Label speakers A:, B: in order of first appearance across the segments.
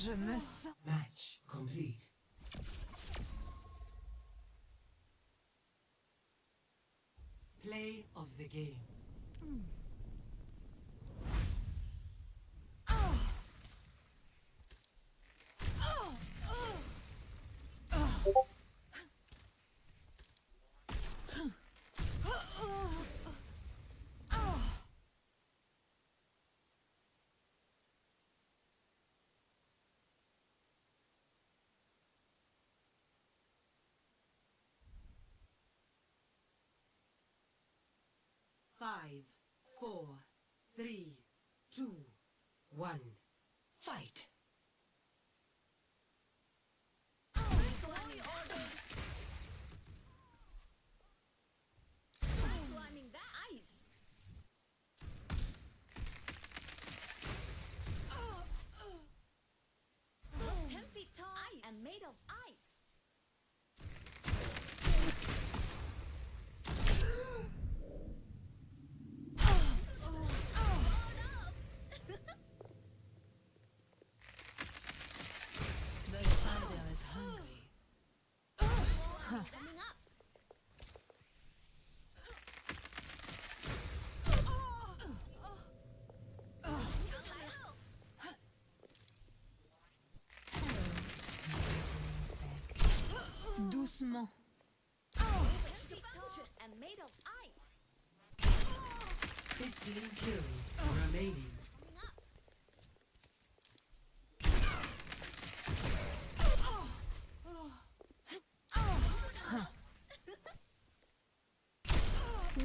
A: Je me sens.
B: Match complete. Play of the game. Five, four, three, two, one. Fight.
C: Climbing that ice. Looks 10 feet tall and made of ice.
A: The spider is hungry.
C: Coming up.
A: Doucement.
C: 10 feet tall and made of ice.
B: 15 kills remaining.
C: Coming up.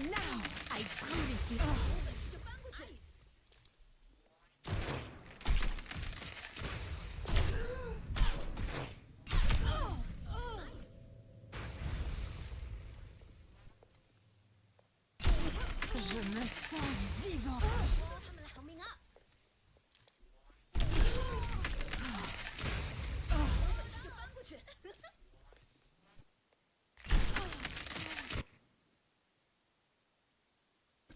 A: Now I truly feel.
C: Extra ice.
A: Je me sens vivant.
C: Coming up. Extra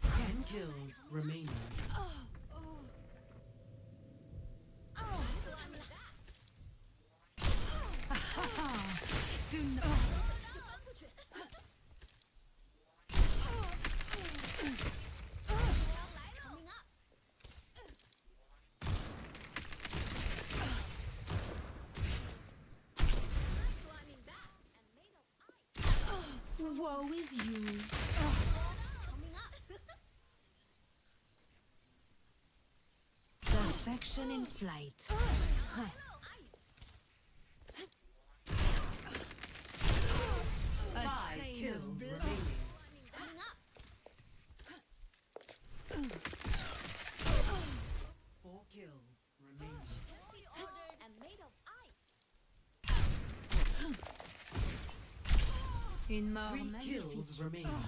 B: 10 kills remaining.
A: Do not.
C: Coming up. Climbing that and made of ice.
A: Woe is you.
C: Coming up.
A: Perfection in flight.
C: Ice.
B: 5 kills remaining.
C: Coming up.
B: 4 kills remaining.
C: And made of ice.
A: Une mort
B: 3
A: magnifique.
B: kills remaining.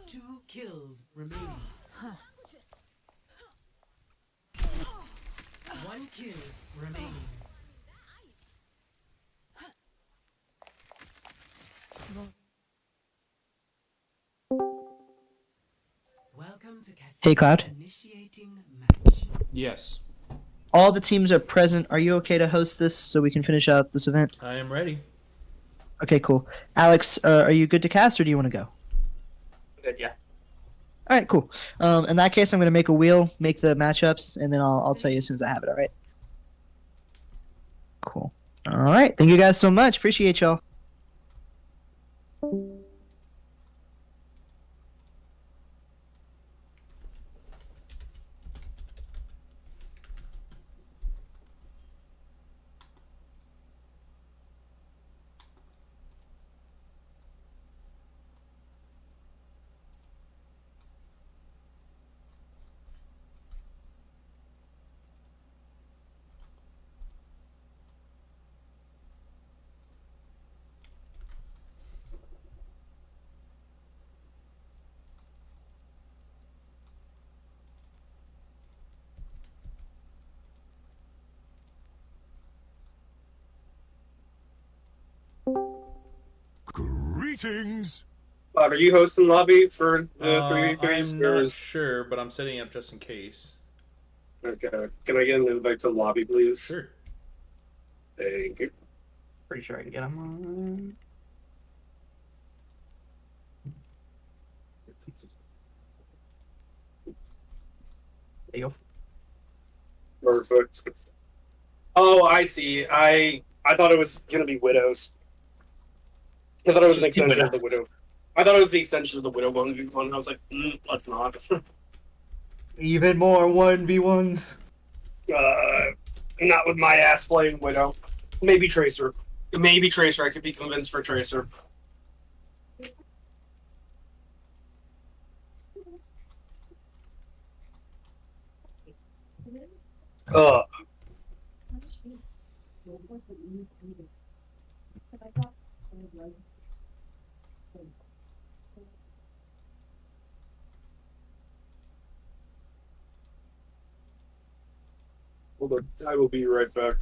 B: Two kills remaining. 1 kill remaining. Welcome to Casino
D: Hey, Cloud.
B: Initiating match.
E: Yes,
D: All the teams are present. Are you okay to host this so we can finish out this event?
E: I am ready.
D: Okay, cool. Alex, are you good to cast or do you want to go?
F: Good, yeah.
D: All right, cool. In that case, I'm going to make a wheel, make the matchups, and then I'll tell you as soon as I have it, all right? Cool. All right. Thank you guys so much. Appreciate y'all.
G: Greetings!
E: Are you hosting lobby for the 3v3s?
F: I'm not sure, but I'm setting up just in case.
E: Okay. Can I get an invite to lobby, please?
F: Sure.
E: Thank you.
G: Pretty sure I can get him on. There you go.
E: Perfect. Oh, I see. I thought it was gonna be widows. I thought it was an
G: Just two
E: extension of the
G: widows.
E: widow. I thought it was the extension of the widow 1v1. I was like, let's not.
G: Even more 1v1s.
E: Not with my ass playing widow. Maybe Tracer. Maybe Tracer. I could be convinced for Tracer. Ugh. Hold on. I will be right back.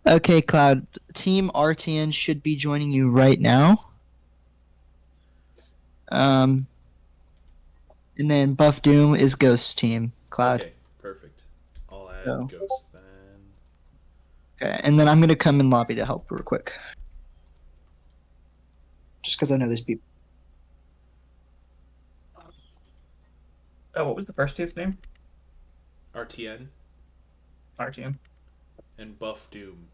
D: Okay, Cloud. Team RTN should be joining you right now. And then Buff Doom is Ghost team. Cloud.
F: Okay, perfect. I'll add
D: So.
F: Ghost then.
D: Okay, and then I'm gonna come in lobby to help real quick. Just because I know these people.
G: Oh, what was the first team's name?
F: RTN
G: RTM.
F: and Buff Doom.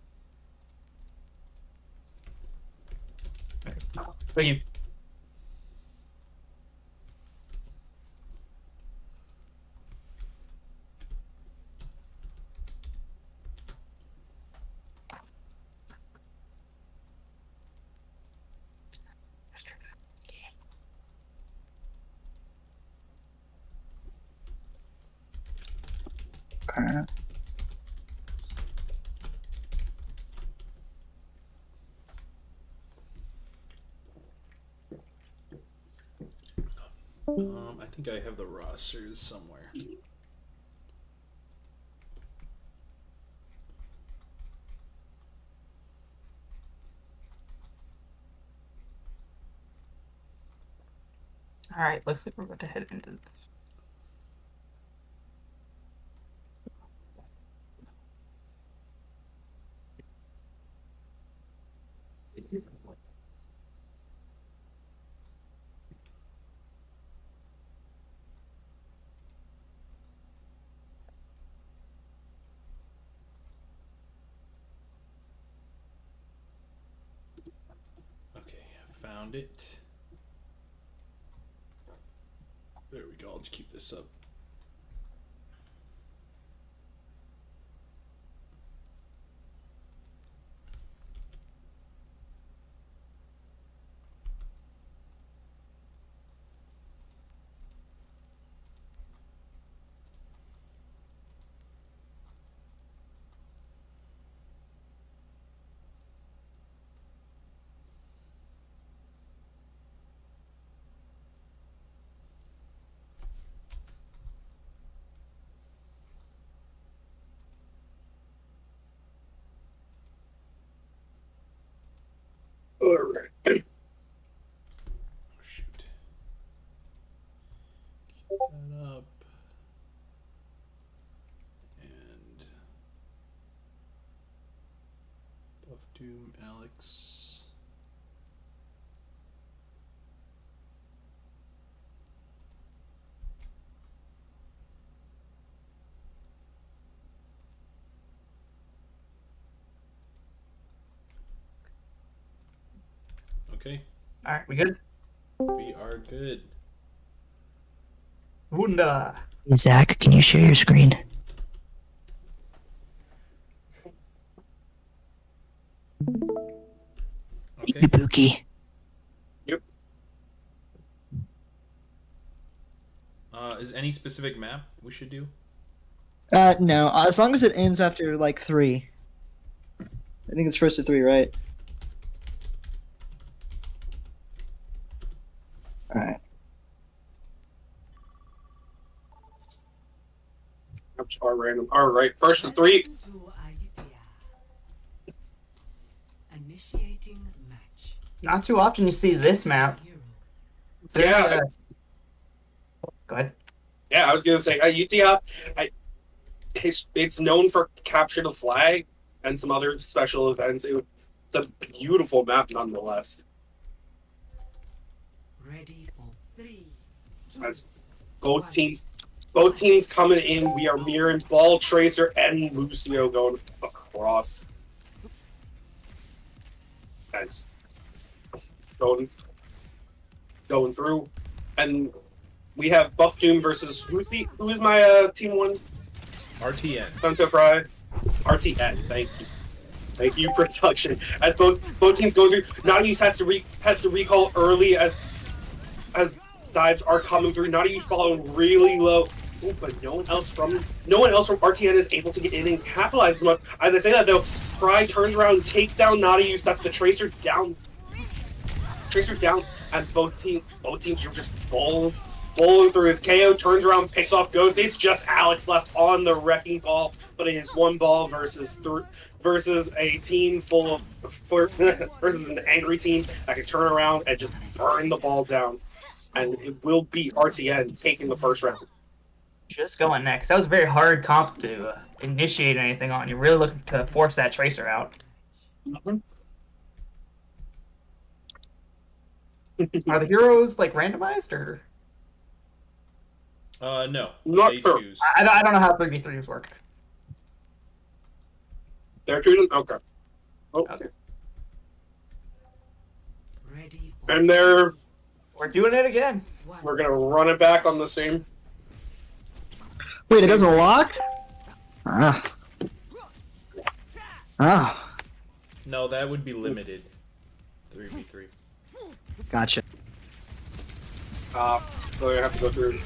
G: Thank you.
D: Okay.
F: I think I have the rosters somewhere.
G: Alright, looks like we're about to head into this.
F: Okay, found it. There we go. I'll just keep this up.
E: Alright.
F: Oh, shoot. Keep that up. And Buff Doom, Alex. Okay,
G: Alright, we good?
F: we are good.
G: Wunda!
D: Hey, Zach, can you share your screen?
F: Okay.
D: Ibuki.
F: Is any specific map we should do?
D: No. As long as it ends after like 3. I think it's first to 3, right? All right.
E: Our random. Alright, first to 3.
B: Welcome to Ayutthaya. Initiating match.
G: Not too often you see this map.
B: Hero.
G: Is there
E: Yeah.
G: any, Go ahead.
E: Yeah, I was gonna say Ayutthaya. It's known for capture the flag and some other special events. It's a beautiful map, nonetheless.
B: Ready for 3, 2,
E: As both teams coming in. We are mirroring Ball Tracer and Lucio going across. As going through, and we have Buff Doom versus who is my team one?
F: RTN.
E: Fento Fry, RTN. Thank you, production. As both teams going through, Nautilus has to recall early as dives are coming through. Nautilus following really low. Ooh, but no one else from RTN is able to get in and capitalize as much. As I say that though, Fry turns around, takes down Nautilus. That's the Tracer down. And both teams are just bowling through. His KO turns around, picks off Ghost. It's just Alex left on the wrecking ball, but it is 1 ball versus a team full of versus an angry team that can turn around and just burn the ball down. And it will be RTN taking the first round.
G: Just going next. That was a very hard comp to initiate anything on. You're really looking to force that Tracer out.
E: Mhm.
G: Are the heroes like randomized or?
F: No.
E: Not
F: they
E: sure.
F: choose.
G: I don't know how 3v3s work.
E: They're choosing? Okay. Oh.
G: Okay.
B: ready for
E: And
G: We're doing it again.
B: 1.
E: we're going to run it back on the same.
D: Wait, it doesn't lock? Ah.
F: No, that would be limited. 3v3.
D: Gotcha.
E: So I have to go through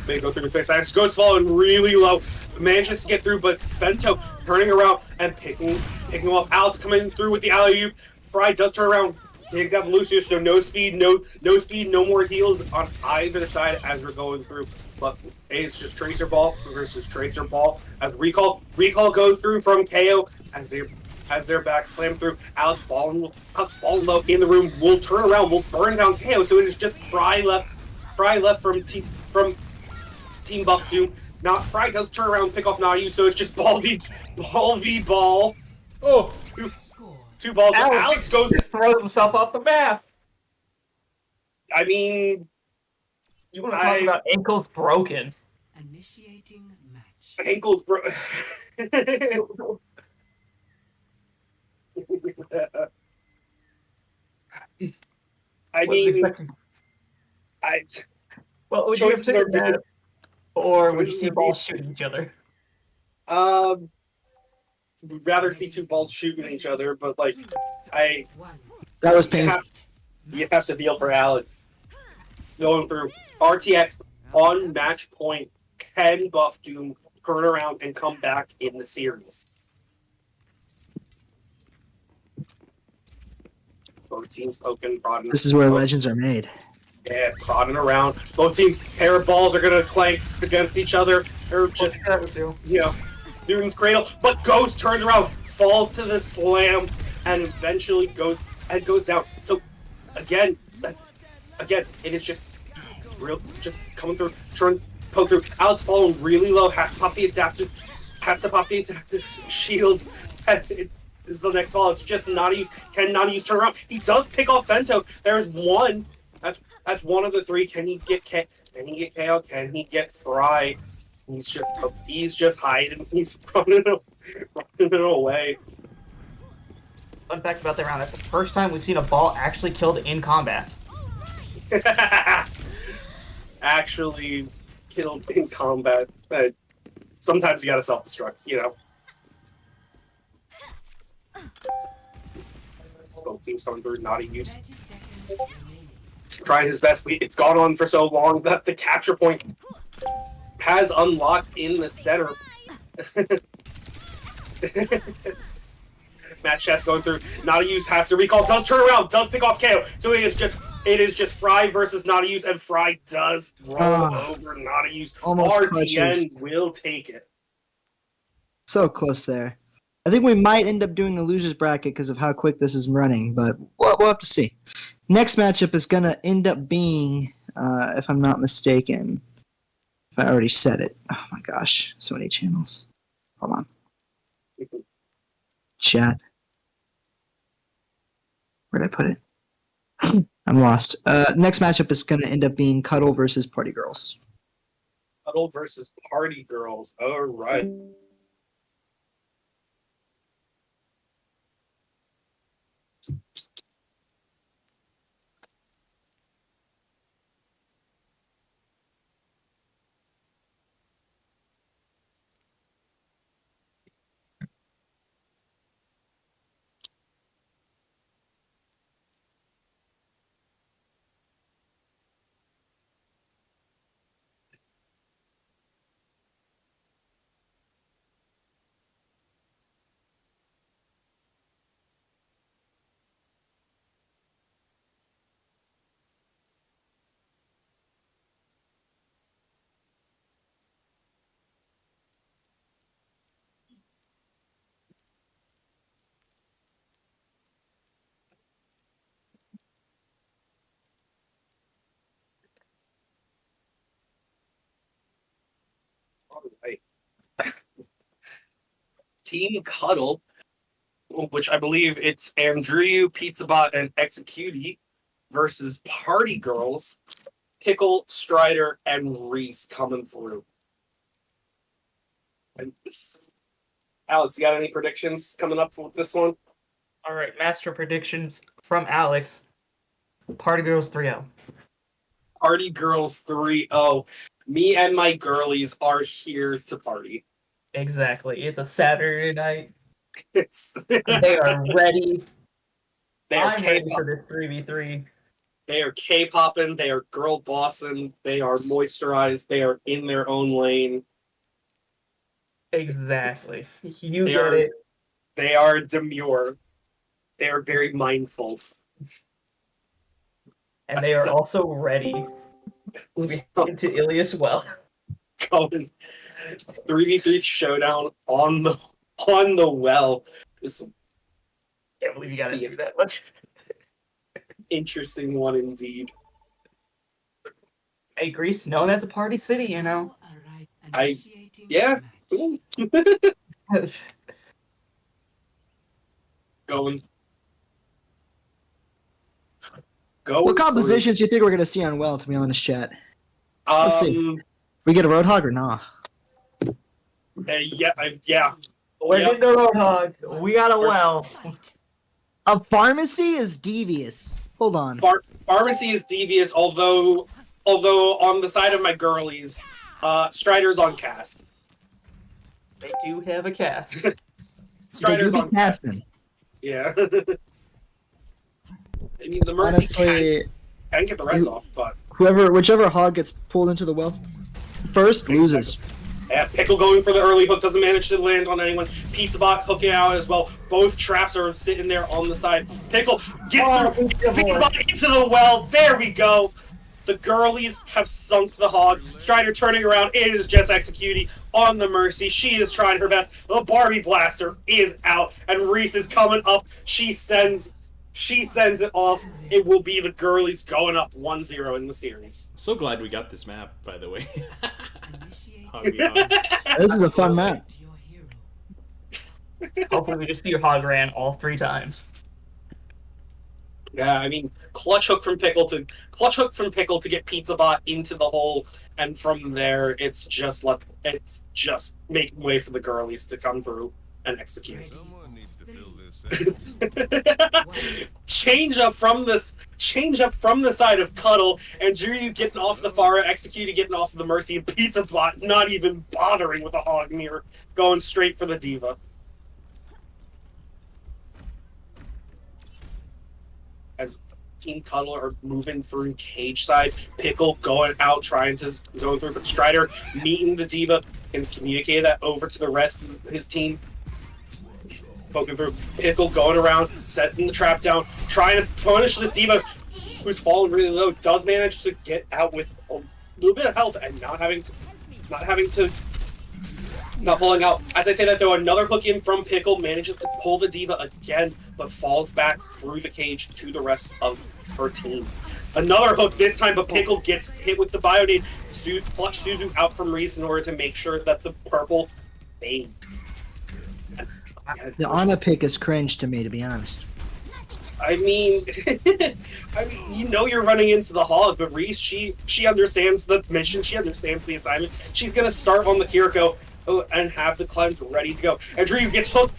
E: his face. I just goes falling really low. Manages to get through, but Fento turning around and picking off. Alex coming through with the alley-oop. Fry does turn around, take down Lucius, so no speed, no more heals on either side as we're going through. But it's just Tracer Ball versus Tracer Ball. As Recall goes through from KO as their back slam through. Alex falling low in the room. We'll turn around, we'll burn down KO, so it is just Fry left Fry left from Team Buff Doom. Not Fry does turn around and pick off Naughty, so it's just ball v ball.
F: Oh,
B: Score.
E: Two balls.
G: Alex
E: Alex goes.
G: just throws himself off the map.
E: I mean,
G: You want to talk about ankles broken?
B: Initiating match.
E: ankles bro. I
G: Wasn't
E: mean,
G: expecting-
E: I
G: Well, would you have
E: choices are
G: taken that, or would you
E: choices
G: see
E: are
G: balls shooting each other?
E: would rather see two balls shooting each other, but like, I
B: One.
D: That was
E: you
D: painful.
E: have to feel for Alex going through RTX on match point. Can Buff Doom turn around and come back in the series? Both teams poking, prodding.
D: This is where legends are made.
E: Yeah, prodding around. Both teams' pair of balls are gonna clank against each other. They're just, you know, Newton's cradle. But Ghost turns around, falls to the slam, and eventually goes down. So again, it is just coming through, poke through. Alex falling really low, has to pop the adaptive shields. And it is the next fall. It's just not use. Can not use turn around. He does pick off Vento. There's one. That's one of the three. Can he get KO? Can he get Fry? He's just hiding. He's running away.
G: Fun fact about that round: that's the first time we've seen a ball actually killed in combat.
E: Actually killed in combat. Sometimes you gotta self-destruct, you know. Both teams coming through, naughty use.
B: 30 seconds remaining.
E: Trying his best. It's gone on for so long that the capture point has unlocked in the center. Matt Chat's going through. Naughty use has to recall. Does turn around. Does pick off KO. So it is just Fry versus Naughty use, and Fry does roll over Naughty use.
D: Almost
E: RTN
D: clutches.
E: will take it.
D: So close there. I think we might end up doing a loser's bracket because of how quick this is running, but we'll have to see. Next matchup is going to end up being, if I'm not mistaken, if I already said it. Oh my gosh, so many channels. Hold on. Chat. Where'd I put it? I'm lost. Next matchup is going to end up being Cuddle versus Party Girls.
E: Cuddle versus Party Girls. All right. All right. Team Cuddle, which I believe it's Andrew, Pizzabot, and Executi versus Party Girls, Pickle, Strider, and Reese coming through. And Alex, you got any predictions coming up with this one?
G: All right, master predictions from Alex. Party Girls 3-0.
E: Party Girls 3-0. Me and my girlies are here to party.
G: Exactly. It's a Saturday night.
E: It's
G: They are ready.
E: they are
G: I'm ready
E: K-pop.
G: for this 3v3.
E: They are K-popping. They are girl bossing. They are moisturized. They are in their own lane.
G: Exactly. You
E: They
G: get
E: are-
G: it.
E: They are demure. They are very mindful.
G: And they are also ready. We
E: So,
G: into Ilias well.
E: going 3v3 showdown on the well. This is
G: Can't believe you gotta do that much.
E: an interesting one indeed.
G: Hey, Greece, known as a party city, you know.
B: Initiating
E: yeah.
B: match.
E: Going.
D: What
E: through.
D: compositions do you think we're gonna see on Well? To be honest, chat. Let's see. We get a Roadhog or nah?
E: Yeah.
G: We're
E: Yep.
G: getting the Roadhog. We got a well.
D: A pharmacy is devious. Hold on.
E: Pharmacy is devious, although on the side of my girlies, Strider's on Cass.
G: They do have a cast.
D: They do
E: Strider's
D: be
E: on Cass.
D: casting.
E: Yeah. I mean, the Mercy
D: Honestly,
E: can get the res off, but
D: whichever hog gets pulled into the well first loses.
E: yeah, Pickle going for the early hook doesn't manage to land on anyone. Pizza Bot hooking out as well. Both traps are sitting there on the side. Pickle gets through. Pizza Bot into the well. There we go. The girlies have sunk the hog. Strider turning around. It is just executing on the Mercy. She is trying her best. The Barbie Blaster is out, and Reese is coming up. She sends it off. It will be the girlies going up 1-0 in the series.
F: I'm so glad we got this map, by the way.
B: Initiating
F: Hog beyond.
D: This is a fun map.
B: your hero.
G: Hopefully, we just see your hog ran all 3 times.
E: Yeah, I mean, clutch hook from Pickle to get Pizza Bot into the hole, and from there it's just making way for the girlies to come through and execute.
H: Someone needs to fill this.
E: Change up from the side of Cuddle, and Drew getting off the Pharah, executing getting off of the Mercy, and Pizza Bot not even bothering with a hog mirror, going straight for the Diva. As Team Cuddle are moving through cage side, Pickle going through, but Strider meeting the Diva and communicate that over to the rest of his team. Poking through, Pickle going around, setting the trap down, trying to punish this Diva who's fallen really low. Does manage to get out with a little bit of health and not falling out. As I say that though, another hook in from Pickle manages to pull the Diva again, but falls back through the cage to the rest of her team. Another hook this time, but Pickle gets hit with the Bionade. Clutch Suzu out from Reese in order to make sure that the purple fades.
D: The Ana pick is cringe to me, to be honest.
E: I mean, you know you're running into the hog, but Reese, she understands the mission, she understands the assignment. She's gonna start on the Kiriko and have the cleanse ready to go. And Drew gets hooked.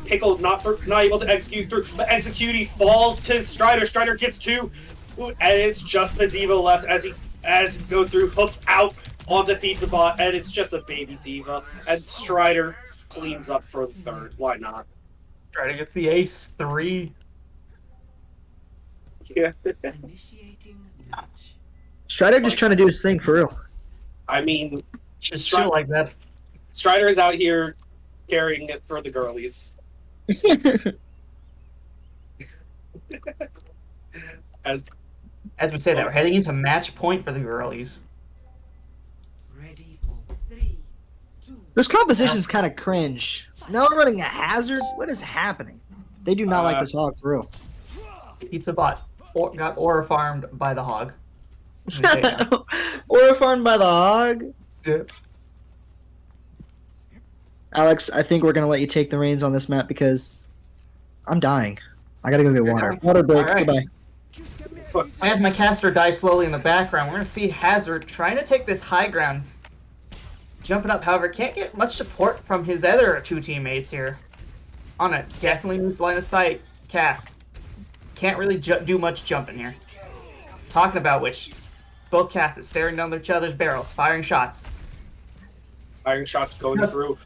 E: Pickle not able to execute through, but execute falls to Strider. Strider gets 2, and it's just the Diva left as he goes through, hooked out onto Pizza Bot, and it's just a baby Diva. And Strider cleans up for the 3rd. Why not?
G: Strider gets the ace 3.
E: Yeah.
B: Initiating match.
D: Strider just trying to do his thing for real.
E: I mean,
G: Just chill like that.
E: Strider is out here carrying it for the girlies. As
G: As we say that, we're heading into match point for the girlies.
B: Ready for 3, 2.
D: This composition is kind of cringe. Now we're running a hazard. What is happening? They do not like this hog for real.
G: Pizza Bot got aura farmed by the hog.
D: Or farmed by the hog.
G: Yeah.
D: Alex, I think we're gonna let you take the reins on this map because I'm dying. I gotta go get water.
G: dying?
D: Water break.
G: Alright.
D: Goodbye.
G: As my caster dies slowly in the background, we're going to see Hazard trying to take this high ground. Jumping up, however, can't get much support from his other 2 teammates here. Ana definitely needs line of sight. Cass can't really do much jumping here. Talking about which, both Casses staring down each other's barrels, firing shots.
E: Firing shots going through.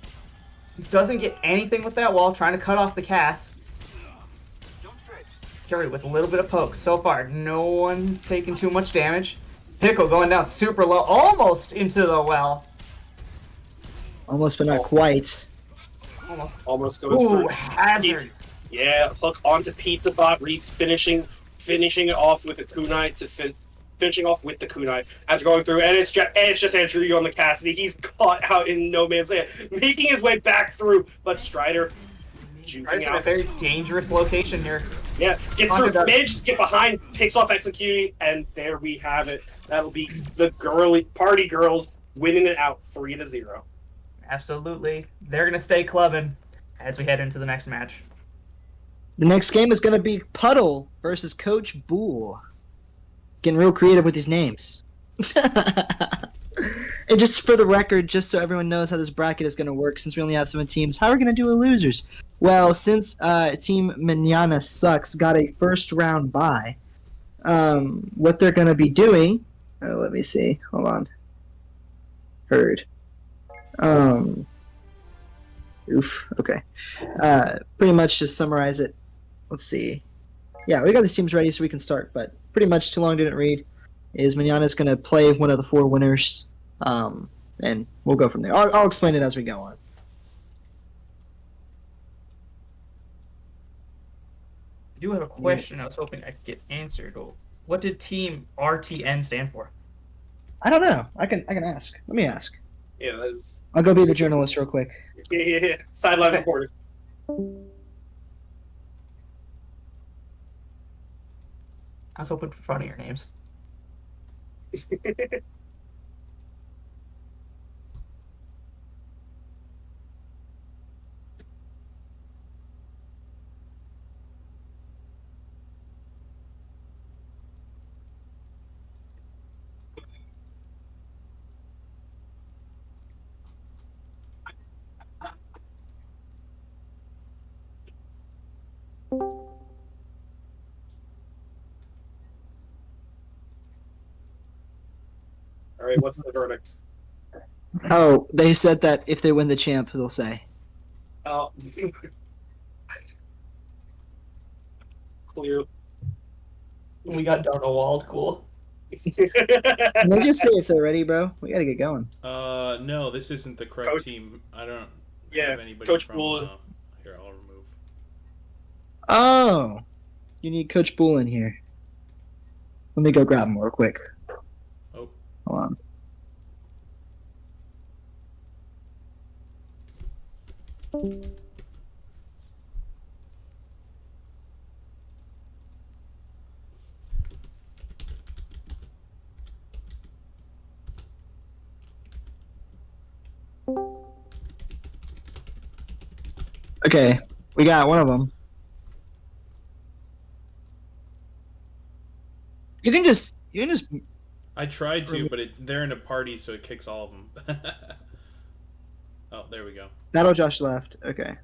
G: Doesn't get anything with that wall, trying to cut off the Cass. Carry with a little bit of poke. So far, no one's taking too much damage. Pickle going down super low, almost into the well.
D: Almost, but not quite.
E: Almost goes
G: Ooh,
E: through.
G: Hazard.
E: Yeah, hook onto Pizza Bot. Reese finishing it off with a kunai finishing off with the kunai as going through, and it's just Andrew on the Cassidy. He's caught out in no man's land, making his way back through, but Strider juking
G: Strider's in a
E: out.
G: very dangerous location here.
E: Yeah, gets
G: Honda
E: through,
G: does.
E: manages to get behind, picks off executing, and there we have it. That'll be the girly party girls winning it out 3-0.
G: Absolutely. They're going to stay clubbing as we head into the next match.
D: The next game is going to be Puddle versus Coach Boole. Getting real creative with these names. And just for the record, just so everyone knows how this bracket is going to work, since we only have 7 teams, how are we going to do a losers? Well, since Team Manana Sucks got a first round bye, what they're going to be doing... let me see. Hold on. Heard. Okay. Pretty much just summarize it. Let's see. Yeah, we got the teams ready so we can start, but pretty much too long didn't read. Is Manana's going to play one of the 4 winners, and we'll go from there. I'll explain it as we go on.
G: I do have a question I was hoping I could get answered. What did Team RTN stand for?
D: I don't know. I can ask. Let me ask.
E: Yeah, that's...
D: I'll go be the journalist real quick.
E: Yeah. Sideline
G: Okay.
E: reporter.
G: I was hoping for funnier names.
E: All right, what's the verdict?
D: Oh, they said that if they win the champ, they'll say.
E: Oh, clear.
G: We got Donald. Cool.
D: Can they just say if they're ready, bro? We gotta get going.
F: No, this isn't the correct
E: Coach-
F: team. I don't
E: Yeah,
F: have anybody
E: Coach
F: from.
E: Boole.
F: Here, I'll remove.
D: Oh, you need Coach Boole in here. Let me go grab him real quick.
F: Oh.
D: Hold on. Okay, we got one of them. You can just
F: I tried to, but they're in a party, so it kicks all of them. Oh, there we go.
D: Battle Josh left. Okay.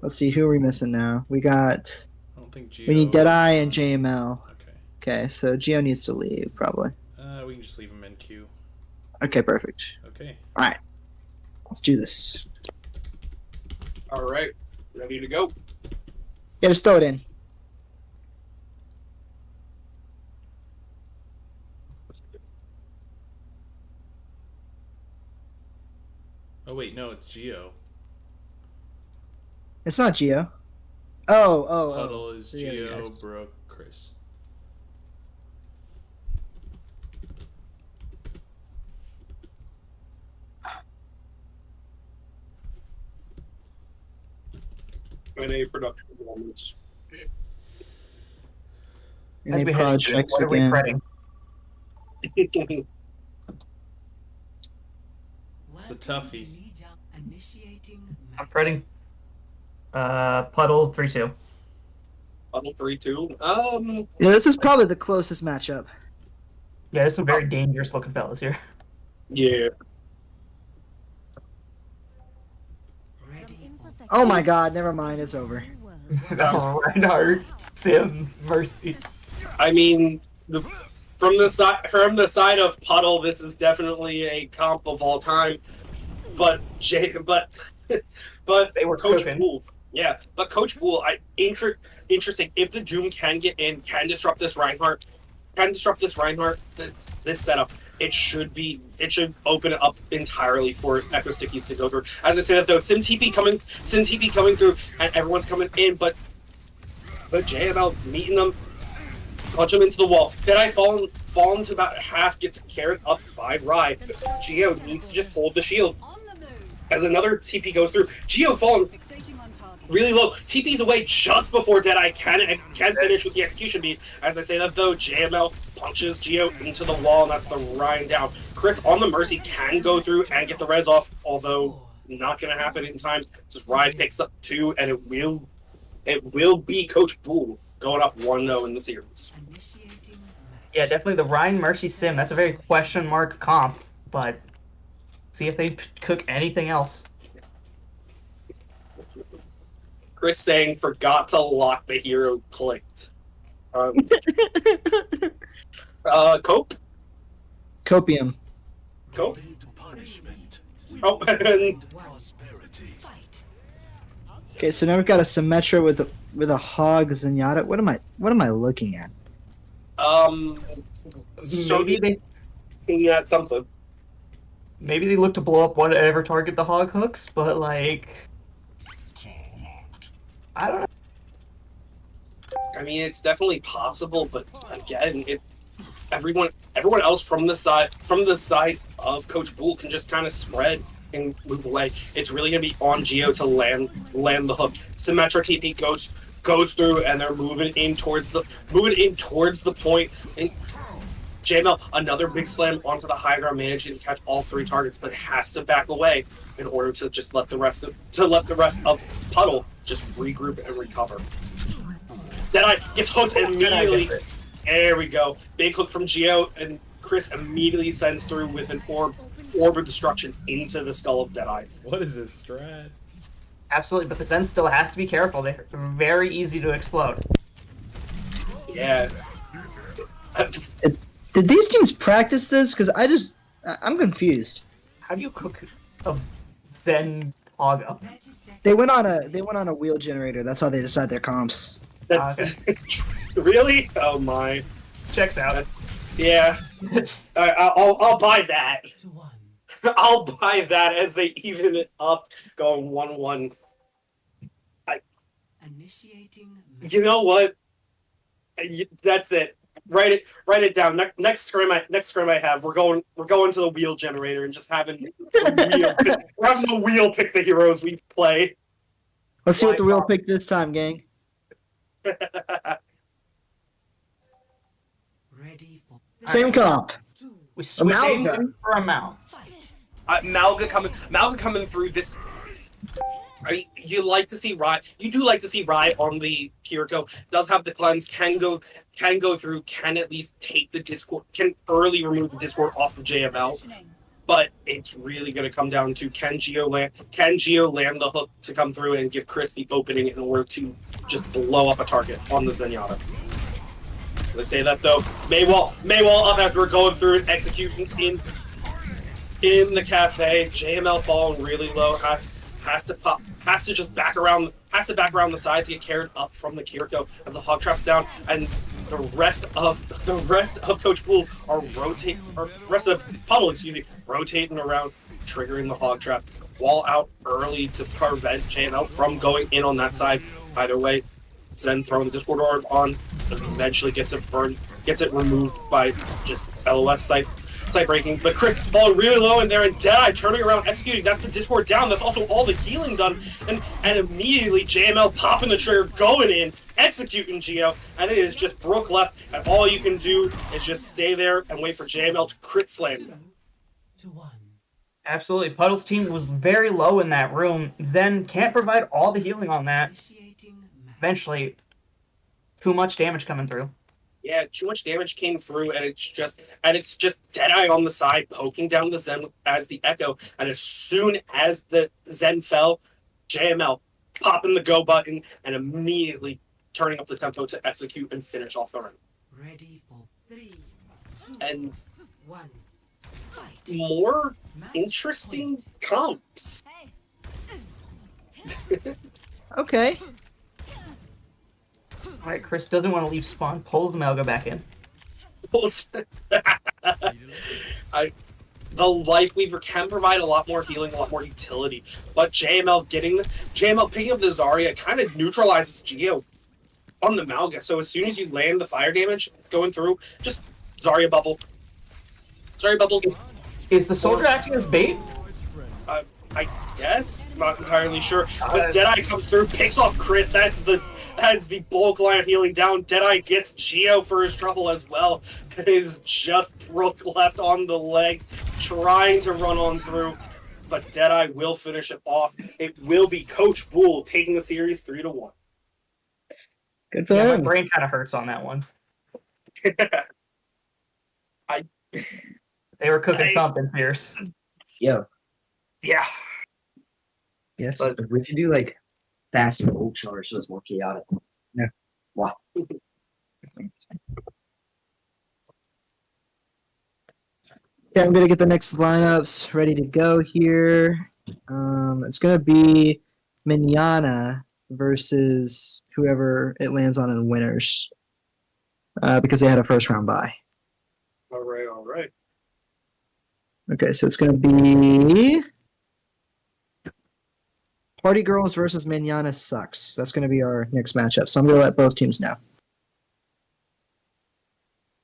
D: Let's see, who are we missing now? We got
F: I don't think Geo.
D: we need Deadeye and JML.
F: Okay.
D: Okay, so Geo needs to leave probably.
F: We can just leave him in queue.
D: Okay, perfect.
F: Okay.
D: Let's do this.
E: All right, ready to go.
D: Yeah, just throw it in.
F: Oh wait, no, it's Geo.
D: It's not Geo. Oh.
F: Puddle is
D: Yeah,
F: Geo,
D: guys.
F: Brooke, Chris.
E: And a production performance.
D: And
G: As
D: they
G: we head into it,
D: projects
G: what are we
D: again.
G: fretting?
F: It's a toughie.
B: Initiating
G: I'm fretting. Puddle 3-2.
E: Puddle 3-2.
D: Yeah, this is probably the closest matchup.
G: Yeah, there's some very dangerous looking fellas here.
E: Yeah.
B: ready.
D: Oh my god, never mind, it's over.
G: Reinhardt, Sim, Mercy.
E: I mean, from the side of Puddle, this is definitely a comp of all time. But
G: They were
E: Coach
G: cooking.
E: Boole, yeah. But Coach Boole, interesting. If the Doom can get in, can disrupt this Reinhardt, this setup, it should open it up entirely for Echo Stickies to go through. As I said, though, Sim TP coming through, and everyone's coming in, but JML meeting them, punch them into the wall. Deadeye fallen to about half, gets carried up by Rye. Geo needs to just hold the shield.
C: On the move.
E: As another TP goes through, Geo fallen.
C: Fixating on target.
E: really low. TP's away just before Deadeye can finish with the execution beat. As I say that though, JML punches Geo into the wall, and that's the Ryan down. Chris on the Mercy can go through and get the res off, although not going to happen in time. Just Ryan picks up 2, and it will be Coach Bull going up 1-0 in the series.
G: Yeah, definitely the Ryan Mercy Sim. That's a very question mark comp, but see if they cook anything else.
E: Chris saying forgot to lock the hero clicked. Cope?
D: Copium.
E: Cope? Oh, and
D: Okay, so now we've got a Symmetra with a Hog Zenyatta. What am I looking at?
E: so
G: Maybe
E: yeah, something.
G: they look to blow up whatever target the hog hooks, but like I don't know.
E: I mean, it's definitely possible, but again, everyone else from the side of Coach Bull can just kind of spread and move away. It's really gonna be on Geo to land the hook. Symmetra TP goes through, and they're moving in towards the point. And JML, another big slam onto the high ground, managing to catch all 3 targets, but has to back away in order to just let the rest of Puddle just regroup and recover. Deadeye gets hooked immediately. There we go. Big hook from Geo, and Chris immediately sends through with an orb of destruction into the skull of Deadeye.
F: What is this strat?
G: Absolutely, but the Zen still has to be careful. They're very easy to explode.
E: Yeah.
D: Did these teams practice this? Because I'm confused.
G: How do you cook a Zen hog up?
D: They went on a wheel generator. That's how they decide their comps.
E: That's really? Oh my.
G: Checks out.
E: That's yeah. I'll buy that. I'll buy that as they even it up, going 1-1.
B: Initiating.
E: You know what? That's it. Write it down. Next scrim I have, we're going to the wheel generator and just having the wheel pick the heroes we play.
D: Let's see what the wheel picked this time, gang.
B: Ready for
D: Same comp.
G: We switch
D: Amalga.
G: for a mount.
E: Malga coming through this. You like to see Rye. You do like to see Rye on the Kiriko. Does have the cleanse. Can go through. Can at least take the Discord. Can early remove the Discord off of JML. But it's really going to come down to can Geo land the hook to come through and give Chris the opening in order to just blow up a target on the Zenyatta. Let's say that though. Maywall up as we're going through and executing in the cafe. JML falling really low. Has to just back around the side to get carried up from the Kiriko as the hog trap's down, and the rest of Coach Bull are rotating around, triggering the hog trap. Wall out early to prevent JML from going in on that side. Either way, it's then throwing the Discord orb on, eventually gets it removed by just LOS site breaking, but Chris falling really low in there, and Deadeye turning around, executing. That's the Discord down. That's also all the healing done, and immediately JML popping the trigger, going in, executing Geo, and it is just Brook left, and all you can do is just stay there and wait for JML to crit slam them.
G: Absolutely. Puddle's team was very low in that room. Zen can't provide all the healing on that. Eventually, too much damage coming through.
E: Yeah, too much damage came through, and it's just Deadeye on the side poking down the Zen as the Echo, and as soon as the Zen fell, JML popping the go button and immediately turning up the tempo to execute and finish off the run.
B: Ready for 3, 2,
E: And
B: 1. Fight.
E: more interesting comps.
D: Okay.
G: Alright, Chris doesn't want to leave spawn, pulls Amalga back in.
E: The Life Weaver can provide a lot more healing, a lot more utility, but JML picking up the Zarya kind of neutralizes Geo on the Malga. So as soon as you land the fire damage going through, just Zarya bubble.
G: Is the soldier acting as bait?
E: I guess, not entirely sure. But Deadeye comes through, picks off Chris. That's the bulk line of healing down. Deadeye gets Geo for his trouble as well. Is just left on the legs, trying to run on through. But Deadeye will finish it off. It will be Coach Bull taking the series 3-1.
D: Good for
G: Yeah, my
D: him.
G: brain kind of hurts on that one. They were cooking something fierce.
H: Yo,
E: Yeah.
D: Yes.
E: But-
H: we should do like faster ult charge so it's more chaotic.
D: Yeah.
H: What?
D: Okay, I'm gonna get the next lineups ready to go here. It's gonna be Minyana versus whoever it lands on in the winners, because they had a first round bye.
E: All right.
D: Okay, so it's gonna be Party Girls versus Minyana Sucks. That's gonna be our next matchup. So I'm gonna let both teams know.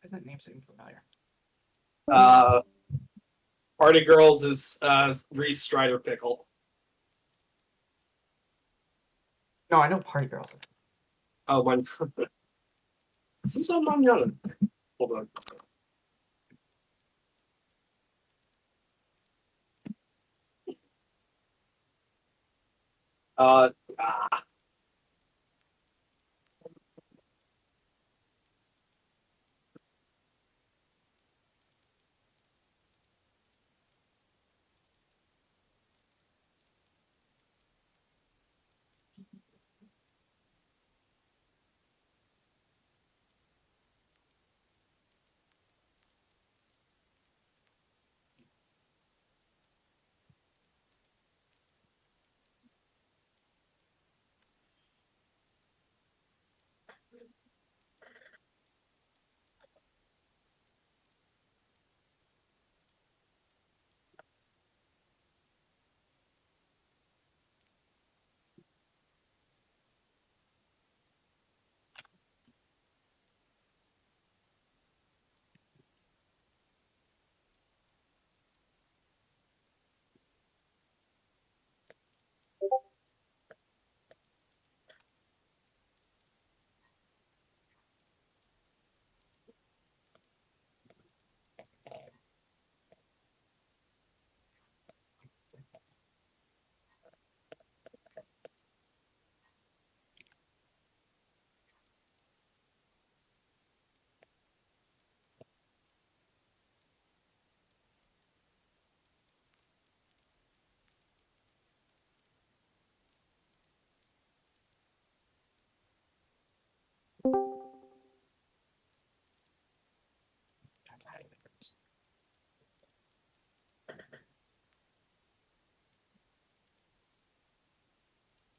G: Does that name seem familiar?
E: Party Girls is Reese Strider Pickle.
G: No, I know Party Girls.
E: Oh, my. Who's on Manana? Hold on. Uh, ah.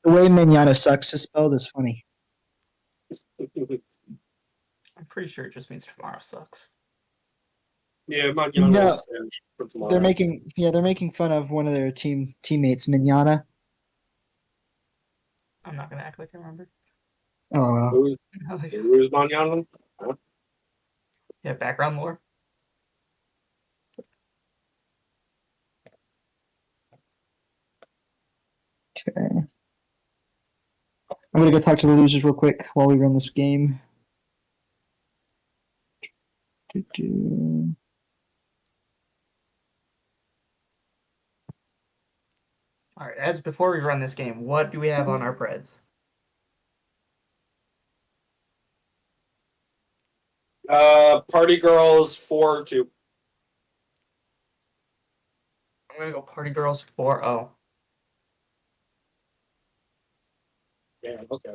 D: The way Minyana Sucks is spelled is funny.
G: I'm pretty sure it just means tomorrow sucks.
E: Yeah, Manana
D: No.
E: is Spanish for tomorrow.
D: They're making fun of one of their teammates, Minyana.
G: I'm not gonna act like I remember.
D: Oh well.
E: Who's Manana?
G: Yeah, background lore.
D: Okay. I'm gonna go talk to the losers real quick while we run this game.
G: All right, as before we run this game, what do we have on our Preds?
E: Party Girls 4-2.
G: I'm gonna go Party Girls 4-0.
E: Yeah, okay.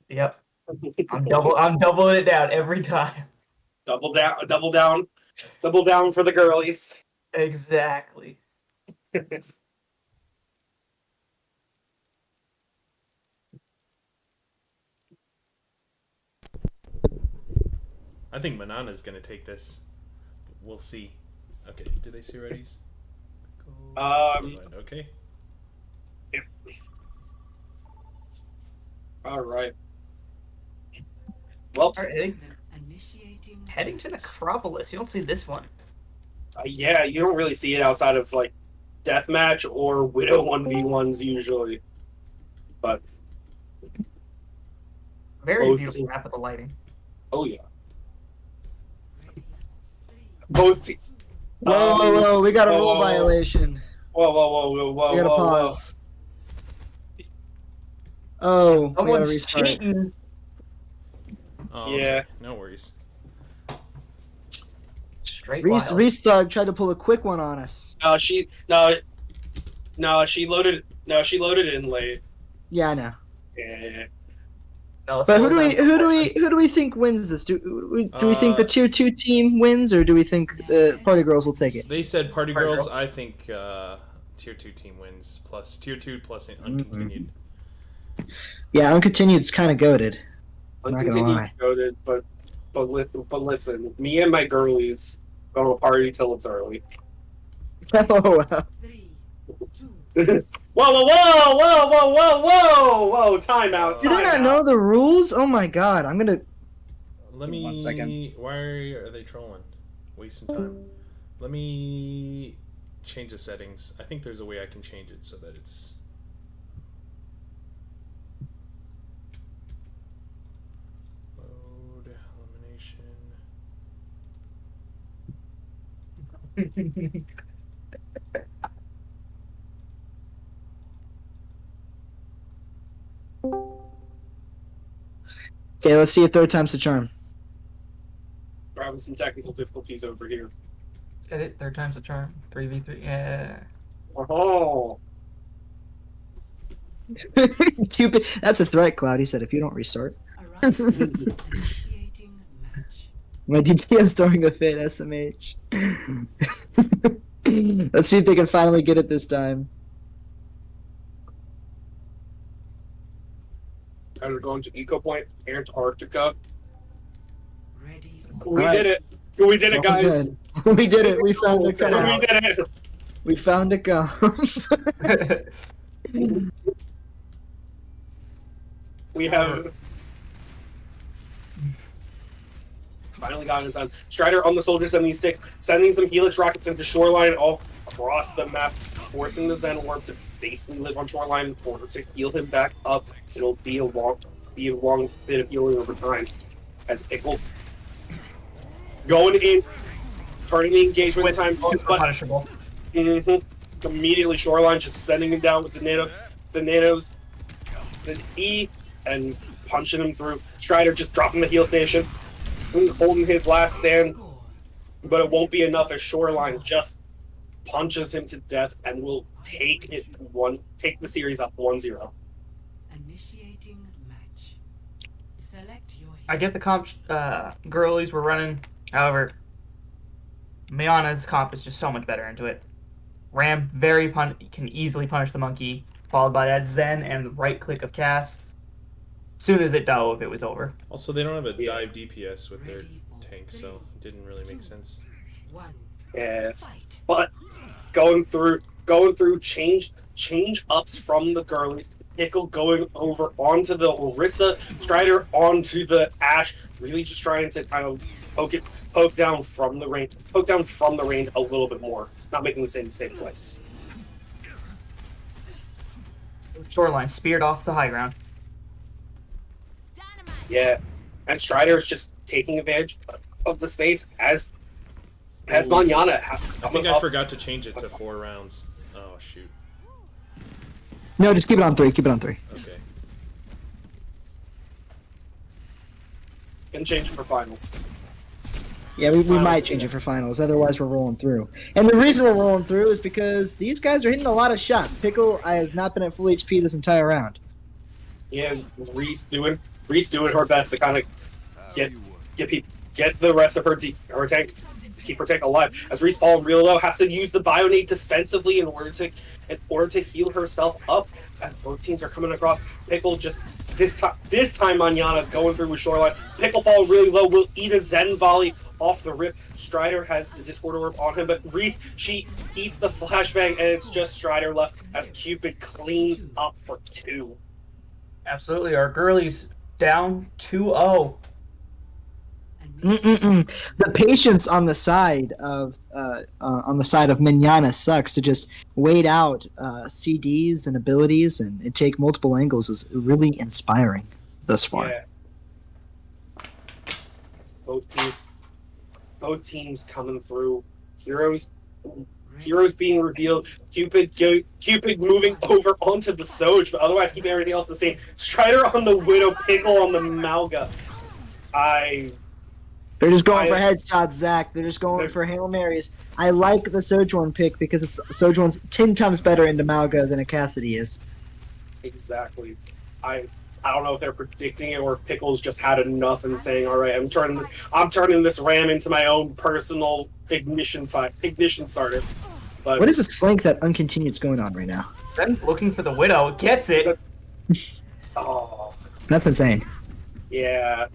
G: Yep, I'm doubling it down every time.
E: Double down for the girlies.
G: Exactly.
F: I think Manana's gonna take this. We'll see. Okay, do they see readies? Okay.
E: Yep. All right. Well,
G: All right,
B: Initiating.
G: heading to Necropolis. You don't see this one.
E: yeah, you don't really see it outside of like deathmatch or Widow 1v1s usually. But
G: Very
E: Both
G: beautiful
E: team-
G: map with the lighting.
E: oh yeah, both.
D: Whoa, we got a
E: whoa,
D: rule
E: whoa, whoa.
D: violation.
E: Whoa!
D: We gotta pause. Oh, we gotta
G: Someone's
D: restart.
G: cheating.
F: Oh,
E: Yeah.
F: okay. No worries.
G: Straight
D: Reese
G: wild.
D: Thug tried to pull a quick one on us.
E: She loaded it in late.
D: Yeah, I know.
E: Yeah.
G: No, let's
D: But
G: slow down.
D: who do we think wins this? Do we think the tier 2 team wins, or do we think Party Girls will take it?
F: They said Party
G: Party
F: Girls.
G: Girls.
F: I think tier 2 team wins. Plus tier 2 plus uncontinued.
D: Yeah, Uncontinued's kind of goaded. I'm not gonna
E: Uncontinued
D: lie.
E: goated, but listen, me and my girlies gonna party till it's early.
D: Oh, wow.
B: 3, 2,
E: Whoa! Timeout!
D: Did I not
E: Timeout.
D: know the rules? Oh my god, I'm gonna.
F: Let me.
D: 1 second.
F: Why are they trolling? Wasting time. Let me change the settings. I think there's a way I can change it so that it's. Mode elimination.
D: Okay, let's see if third time's the charm.
E: We're having some technical difficulties over here.
G: Get it? Third time's the charm. 3v3. Yeah.
E: Oh,
D: Cupid, that's a threat, Cloud. He said if you don't restart.
B: initiating match.
D: My DPM's throwing a fit, SMH. Let's see if they can finally get it this time.
E: and we're going to Eco Point, Antarctica.
B: Ready for
E: We
D: Alright.
E: did it! We did it, guys!
D: We did it. We found the
E: We
D: calm.
E: did it!
D: We found a calm.
E: We have finally gotten it done. Strider on the Soldier 76, sending some Helix rockets into Shoreline all across the map, forcing the Zen Orb to basically live on Shoreline in order to heal him back up. It'll be a long bit of healing over time. As Pickle going in, turning the engagement time,
G: Super
E: but
G: punishable.
E: immediately Shoreline just sending him down with the natives, the E, and punching him through. Strider just dropping the heal station, holding his last stand,
B: score.
E: but it won't be enough as Shoreline just punches him to death and will take the series up 1-0.
B: Initiating match. Select your
G: I get the comp girlies were running. However, Mayana's comp is just so much better into it. Ram can easily punish the monkey, followed by that Zen and the right click of Cass. As soon as it dove, it was over.
F: Also, they don't have a
E: Yeah.
F: dive DPS with their tank, so it didn't really make sense.
B: 1.
E: Yeah.
B: Fight.
E: But going through change ups from the girlies, Pickle going over onto the Orisa, Strider onto the Ash, really just trying to kind of poke down from the range a little bit more, not making the same mistake twice.
G: Shoreline speared off the high ground.
E: Yeah, and Strider's just taking advantage of the space as Manana
F: I
E: coming
F: think I
E: up.
F: forgot to change it to 4 rounds. Oh shoot.
D: No, just keep it on 3. Keep it on 3.
F: Okay.
E: And change it for finals.
D: Yeah, we might change it for finals. Otherwise, we're rolling through. And the reason we're rolling through is because these guys are hitting a lot of shots. Pickle has not been at full HP this entire round.
E: Yeah, Reese doing her best to kind of get the rest of her tank, keep her tank alive. As Reese falling real low, has to use the Bionade defensively in order to heal herself up. As both teams are coming across, Pickle just this time Manana going through with Shoreline. Pickle falling really low will eat a Zen volley off the rip. Strider has the Discord Orb on him, but Reese, she eats the flashbang, and it's just Strider left as Cupid cleans up for 2.
G: Absolutely, our girlies down 2-0.
D: The patience on the side of Mignana sucks. To just wait out CDs and abilities and take multiple angles is really inspiring thus far.
E: Yeah. Both teams coming through. Heroes being revealed. Cupid moving over onto the Soj, but otherwise keeping everything else the same. Strider on the Widow, Pickle on the Malga.
D: They're just going for headshots, Zach. They're just going for Hail Marys. I like the Sojourn pick because Sojourn's 10 times better into Malga than a Cassidy is.
E: Exactly. I don't know if they're predicting it or if Pickles just had enough and saying, "All right, I'm turning this ram into my own personal ignition starter." But
D: What is this flank that uncontinued's going on right now?
G: Zen's looking for the Widow. Gets it.
E: oh
D: That's insane.
E: yeah,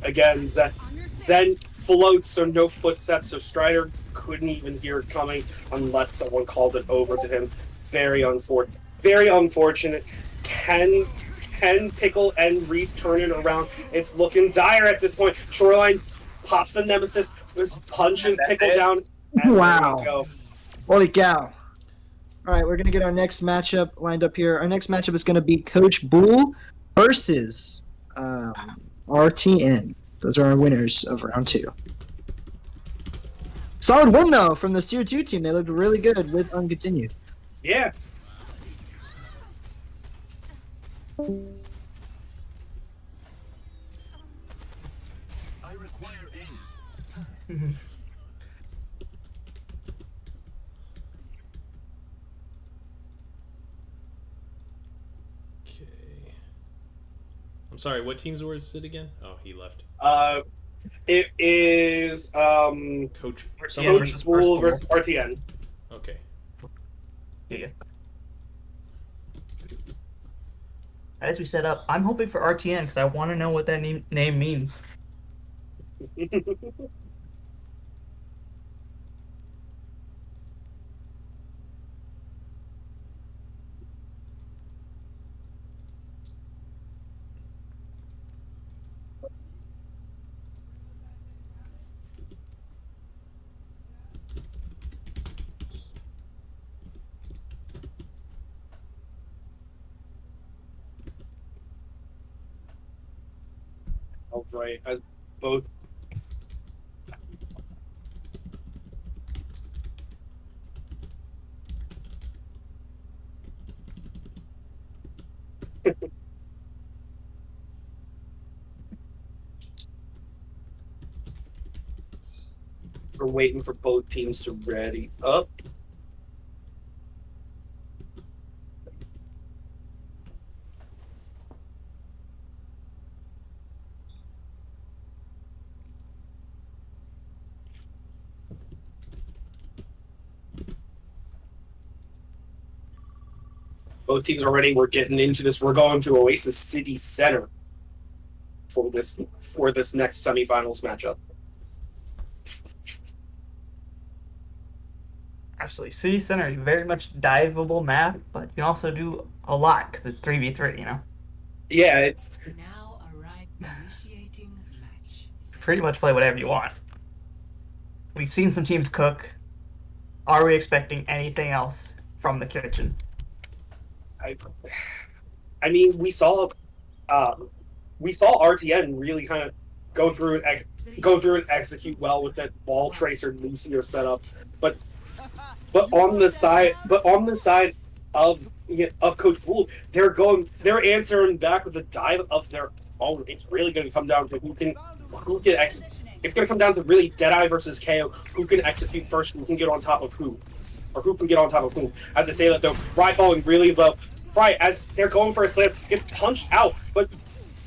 E: again Zen floats, so no footsteps, so Strider couldn't even hear it coming unless someone called it over to him. Very unfortunate. Can Pickle and Reese turn it around? It's looking dire at this point. Shoreline pops the Nemesis, punches Pickle down. And
D: Wow.
E: There we go.
D: Holy cow. All right, we're going to get our next matchup lined up here. Our next matchup is going to be Coach Bull versus RTN. Those are our winners of round 2. Solid win, though, from the Tier 2 team. They looked really good with uncontinued.
E: Yeah.
F: Okay. I'm sorry, what teams was it again? Oh, he left.
E: It is
F: Coach
E: Coach Bull versus RTN.
F: Okay.
G: Yeah. As we set up, I'm hoping for RTN because I want to know what that name means.
E: All right, as both. We're waiting for both teams to ready up. Both teams are ready. We're getting into this. We're going to Oasis City Center for this next semifinals matchup.
G: Absolutely. City Center is very much diveable map, but you can also do a lot because it's 3v3, you know?
E: Yeah, it's
B: Now arrive initiating match.
G: Pretty much play whatever you want. We've seen some teams cook. Are we expecting anything else from the kitchen?
E: I mean, we saw RTN really kind of go through and execute well with that ball tracer Lucio setup, but on the side of Coach Bull, they're answering back with a dive of their own. It's really going to come down to who can execute. It's going to come down to really Deadeye versus KO. Who can execute first? Who can get on top of who? Or who can get on top of whom? As I say that though, Fry falling really low. Fry, as they're going for a slam, gets punched out, but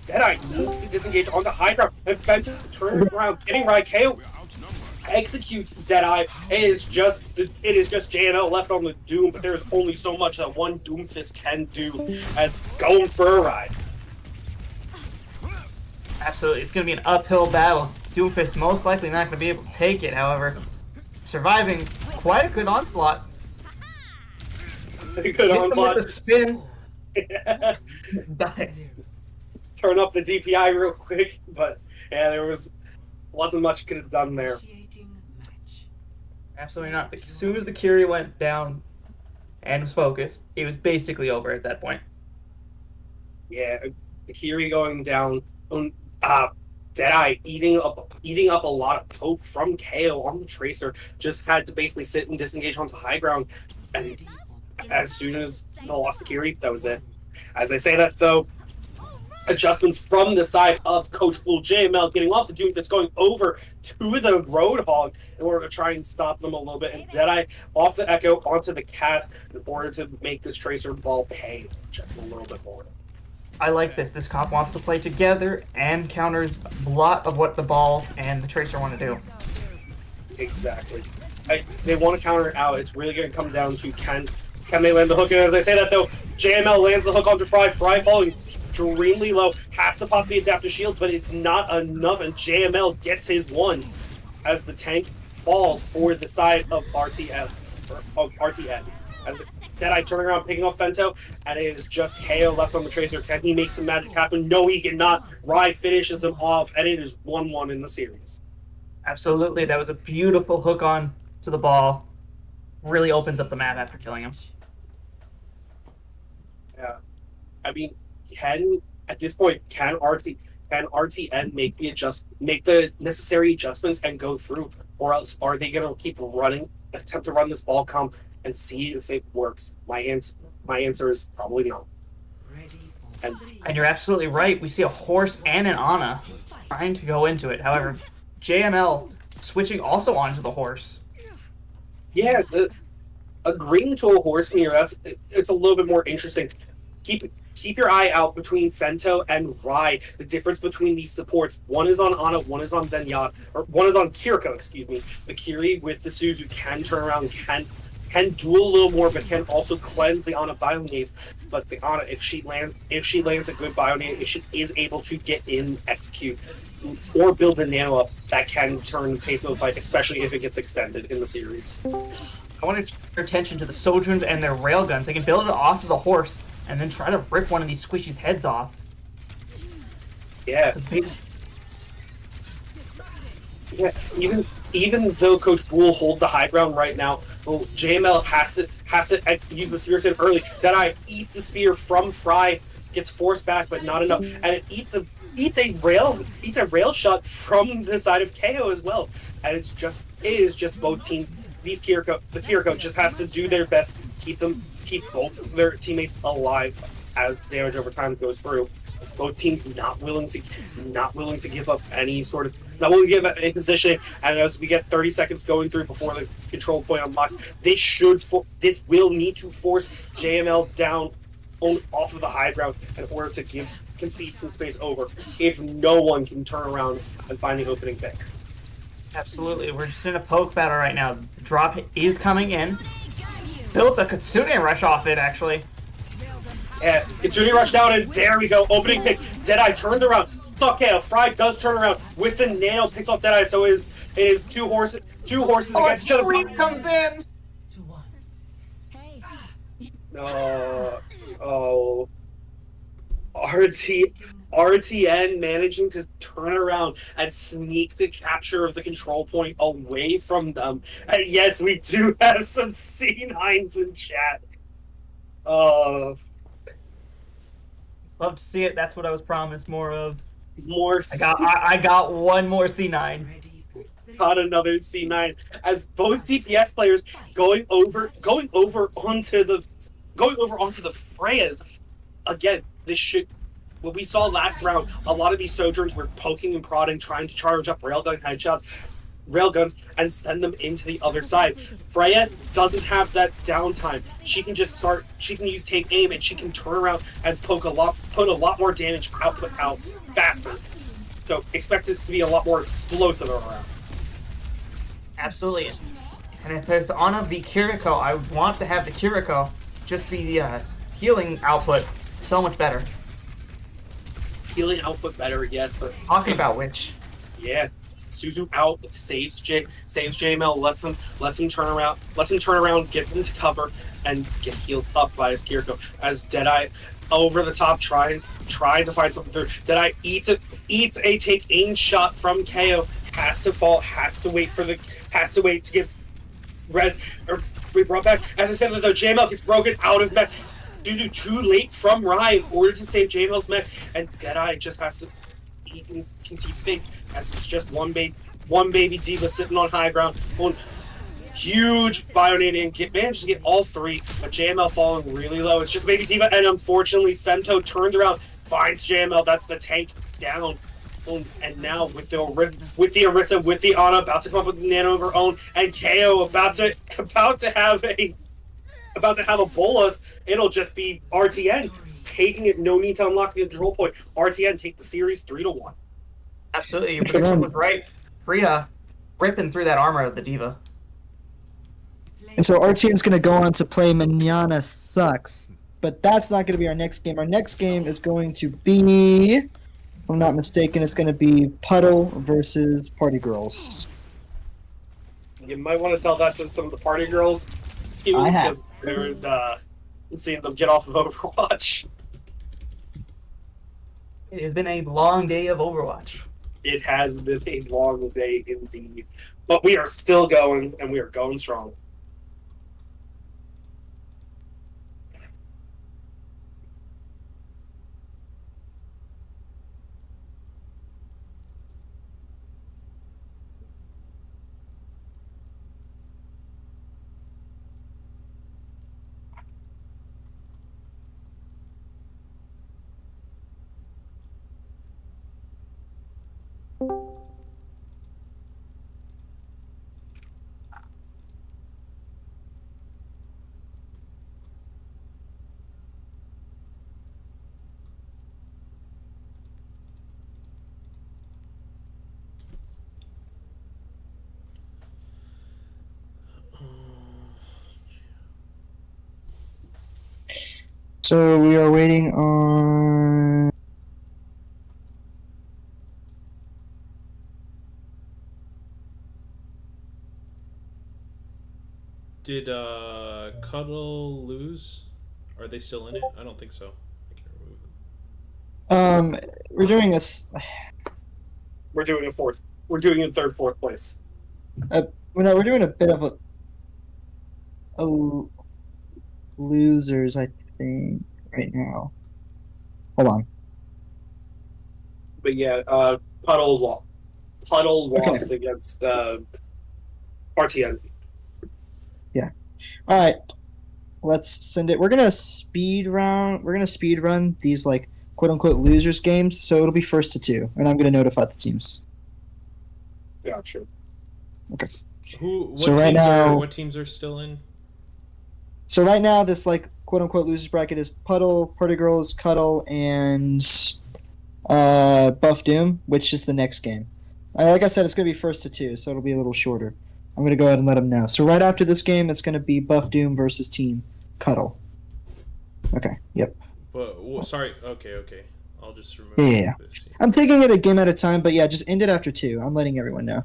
E: Deadeye needs to disengage onto high ground, and Fenta turning around, getting right. KO executes Deadeye. It is just JNL left on the Doom, but there's only so much that one Doomfist can do as going for a ride.
G: Absolutely. It's going to be an uphill battle. Doomfist most likely not going to be able to take it, however. Surviving quite a good onslaught.
E: Good
G: Hit them
E: onslaught.
G: with a spin.
E: Turn up the DPI real quick, but yeah, there was Wasn't much could have done there.
B: Initiating match.
G: Absolutely not. As soon as the Curie went down and was focused, it was basically over at that point.
E: Yeah, Akiri going down. Deadeye eating up a lot of poke from KO on the Tracer. Just had to basically sit and disengage onto high ground, and as soon as they lost the Kiri, that was it. As I say that though, adjustments from the side of Coach Bull JML getting off the Doomfist, going over to the Roadhog in order to try and stop them a little bit, and Deadeye off the Echo onto the Cast in order to make this Tracer ball pay just a little bit more.
G: I like this. This comp wants to play together and counters a lot of what the ball and the Tracer want to do.
E: Exactly. They want to counter it out. It's really going to come down to can they land the hook. And as I say that though, JML lands the hook onto Fry. Fry falling extremely low, has to pop the adaptive shields, but it's not enough, and JML gets his one as the tank falls for the side of RTN. As Deadeye turning around, picking off Fento, and it is just KO left on the Tracer. Can he make some magic happen? No, he cannot. Rye finishes him off, and it is 1-1 in the series.
G: Absolutely. That was a beautiful hook on to the ball. Really opens up the map after killing him.
E: Yeah. I mean, at this point, can RTN make the necessary adjustments and go through, or else are they going to keep attempt to run this ball comp and see if it works? My answer is probably no.
G: And you're absolutely right. We see a horse and an Ana trying to go into it. However, JML switching also onto the horse.
E: Yeah, agreeing to a horse here, it's a little bit more interesting. Keep your eye out between Fento and Rye. The difference between these supports, one is on Ana, one is on Zenyatta, or one is on Kiriko, excuse me. The Kiri with the Suzu can turn around, can duel a little more, but can also cleanse the Ana bio nades. But the Ana, if she lands a good bio nade, if she is able to get in, execute, or build the nano up, that can turn the pace of the fight, especially if it gets extended in the series.
G: I want to turn your attention to the Sojourns and their railguns. They can build it off of the horse and then try to rip one of these squishies' heads off.
E: Yeah. Yeah, even though Coach Bull hold the high ground right now, well, JML has to use the spear set early. Deadeye eats the spear from Fry, gets forced back, but not enough, and it eats a rail shot from the side of KO as well. And it is just both teams. The Kiriko just has to do their best, keep both their teammates alive as damage over time goes through. Both teams not willing to give up any sort of, not willing to give up any positioning. And as we get 30 seconds going through before the control point unlocks, this will need to force JML down off of the high ground in order to concede some space over, if no one can turn around and find the opening pick.
G: Absolutely. We're just in a poke battle right now. The drop is coming in. Built a Kitsune rush off it, actually.
E: Yeah, Kitsune rushed down, and there we go. Opening pick. Deadeye turned around. Okay, Fry does turn around with the nano, picks off Deadeye, so it is two horses against each other.
G: Creep comes in!
E: RTN managing to turn around and sneak the capture of the control point away from them. And yes, we do have some C9s in chat.
G: Love to see it. That's what I was promised more of. I got one more C9.
E: Got another C9 as both DPS players going over onto the Freyas. Again, what we saw last round, a lot of these Sojourns were poking and prodding, trying to charge up railguns and send them into the other side. Freya doesn't have that downtime. She can use take aim, and she can turn around and put a lot more damage output out faster. So expect this to be a lot more explosive around.
G: Absolutely. And if there's Ana v Kiriko, I would want to have the Kiriko just be the healing output so much better.
E: Healing output better, yes, but
G: talking about which,
E: yeah, Suzu out saves JML, lets him turn around, get into cover, and get healed up by his Kiriko. As Deadeye over the top trying to find something through. Deadeye eats a take aim shot from KO. has to fall, has to wait to get res or be brought back. As I said, though, JML gets broken out of mech. Duzu too late from Rye in order to save JML's mech, and Deadeye just has to concede space as it's just one baby diva sitting on high ground. One huge Bionade and manages to get all three, but JML falling really low. It's just baby diva, and unfortunately, Femto turns around, finds JML. That's the tank down. And now with the Orisa, with the Ana about to come up with the Nano of her own, and KO about to have a bolus, it'll just be RTN taking it. No need to unlock the control point. RTN take the series 3-1.
G: Absolutely, your prediction was right. Freya ripping through that armor of the diva.
D: And so RTN's going to go on to play Manana Sucks. But that's not going to be our next game. Our next game is going to be, if I'm not mistaken, it's going to be Puddle versus Party Girls.
E: You might want to tell that to some of the party girls.
D: I have.
E: Because they're seeing them get off of Overwatch.
G: It has been a long day of Overwatch.
E: It has been a long day indeed. But we are still going, and we are going strong.
D: So we are waiting on...
F: Did Cuddle lose? Are they still in it? I don't think so. I can remove them.
D: We're doing this...
E: We're doing in third, fourth place.
D: We're doing a bit of a losers, I think, right now. Hold on.
E: But yeah, Puddle lost against RTN.
D: All right, let's send it. We're gonna speed run these like quote unquote losers games. So it'll be first to two, and I'm gonna notify the teams.
E: Gotcha.
D: Okay.
F: What teams are still in?
D: So right now, this like quote unquote losers bracket is Puddle, Party Girls, Cuddle, and Buff Doom, which is the next game. Like I said, it's gonna be first to two, so it'll be a little shorter. I'm going to go ahead and let them know. So right after this game, it's going to be Buff Doom versus Team Cuddle. Okay, yep.
F: Sorry, okay. I'll just remove
D: Yeah.
F: this.
D: I'm taking it a game at a time, but yeah, just end it after two. I'm letting everyone know.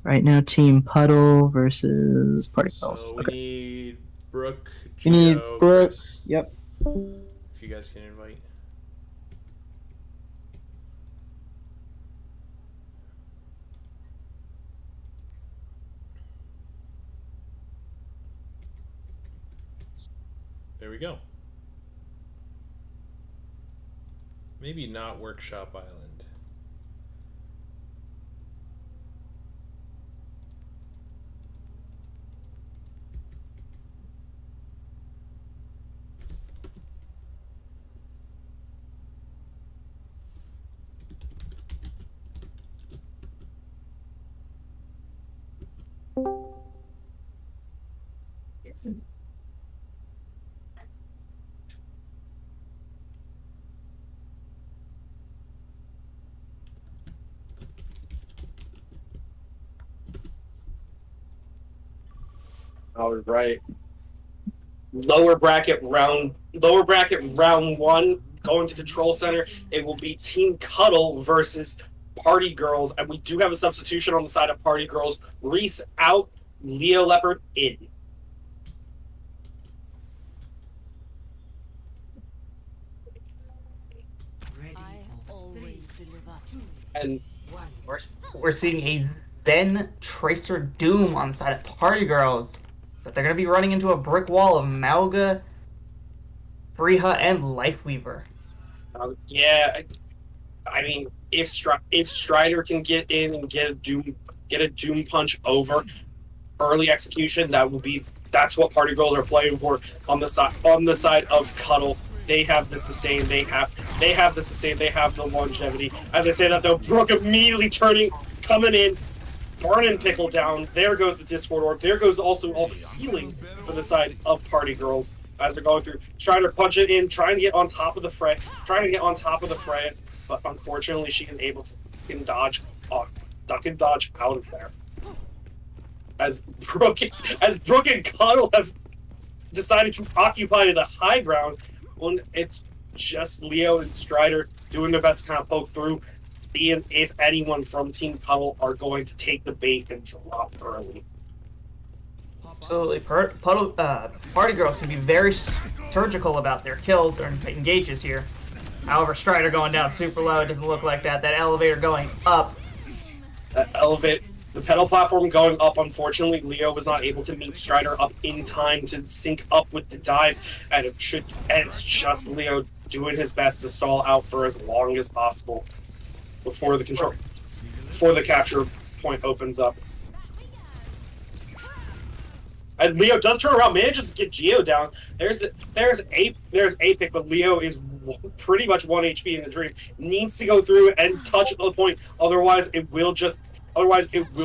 D: Right now, Team Puddle versus Party Girls.
F: So we need Brooke,
D: You need
F: Gio,
D: Brooke.
F: Chris,
D: Yep.
F: if you guys can invite. There we go. Maybe not Workshop Island.
E: All right. Lower bracket round one, going to Control Center. It will be Team Cuddle versus Party Girls, and we do have a substitution on the side of Party Girls. Reese out, Leo Leopard in.
B: Ready
A: I
B: for
A: always deliver.
E: And
G: We're seeing a Zen Tracer Doom on the side of Party Girls. But they're going to be running into a brick wall of Malga, Briha, and Lifeweaver.
E: yeah, I mean, if Strider can get in and get a Doom punch over early execution, that's what Party Girls are playing for on the side of Cuddle. They have the sustain. They have the sustain. They have the longevity. As I say that though, Brooke immediately coming in, burning Pickle down. There goes the Discord Orb. There goes also all the healing for the side of Party Girls as they're going through. Strider punching in, trying to get on top of the fray, but unfortunately she is able to duck and dodge out of there. As Brooke and Cuddle have decided to occupy the high ground, when it's just Leo and Strider doing their best to kind of poke through, seeing if anyone from Team Cuddle are going to take the bait and drop early.
G: Absolutely. Party Girls can be very surgical about their kills during engages here. However, Strider going down super low, it doesn't look like that. That elevator going up.
E: The pedal platform going up, unfortunately, Leo was not able to meet Strider up in time to sync up with the dive, and it's just Leo doing his best to stall out for as long as possible before the capture point opens up. And Leo does turn around, manages to get Geo down. There's Apic, but Leo is pretty much 1 HP in the dream. Needs to go through and touch the point, otherwise it will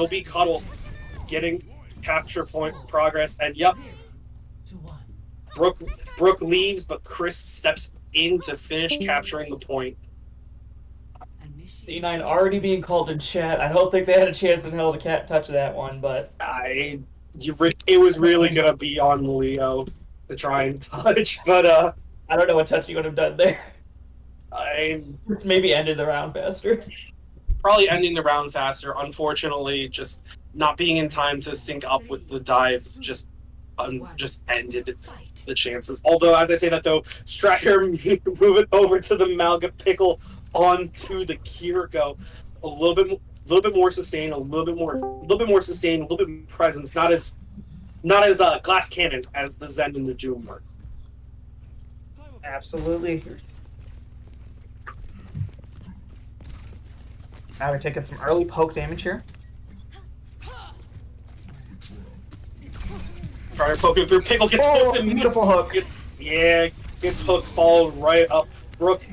E: be Cuddle getting capture point progress. And yep, Brooke leaves, but Chris steps in to finish capturing the point.
G: C9 already being called in chat. I don't think they had a chance in hell to touch that one, but
E: it was really gonna be on Leo to try and touch, but
G: I don't know what touch you would have done there.
E: It's
G: maybe ended the round faster.
E: Probably ending the round faster. Unfortunately, just not being in time to sync up with the dive just ended the chances. Although, as I say that though, Strider moving over to the Malga Pickle onto the Kiriko, a little bit more sustain, a little bit more sustain, a little bit more presence. Not as glass cannon as the Zen and the Doom were.
G: Absolutely. Now we're taking some early poke damage here.
E: Trying to poke him through. Pickle gets hooked.
G: Beautiful hook.
E: Gets hooked, followed right up. Brooke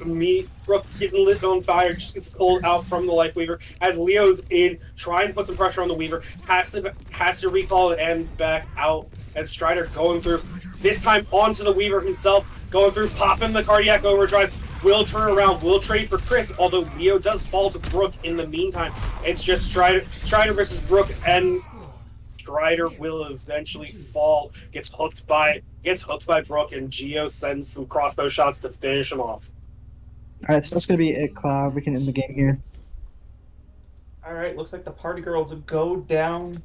E: getting lit on fire, just gets pulled out from the Lifeweaver as Leo's in, trying to put some pressure on the Weaver, has to recall it and back out, and Strider going through, this time onto the Weaver himself, going through, popping the Cardiac Overdrive, will turn around, will trade for Chris, although Leo does fall to Brooke in the meantime. It's just Strider versus Brooke, and Strider will eventually fall, gets hooked by Brooke, and Geo sends some crossbow shots to finish him off.
D: Alright, so that's gonna be it, Cloud. We can end the game here.
G: Alright, looks like the Party Girls go down.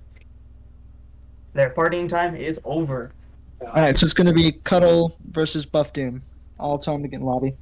G: Their partying time is over.
D: Alright, so it's gonna be Cuddle versus Buff Doom. I'll tell him to get in lobby.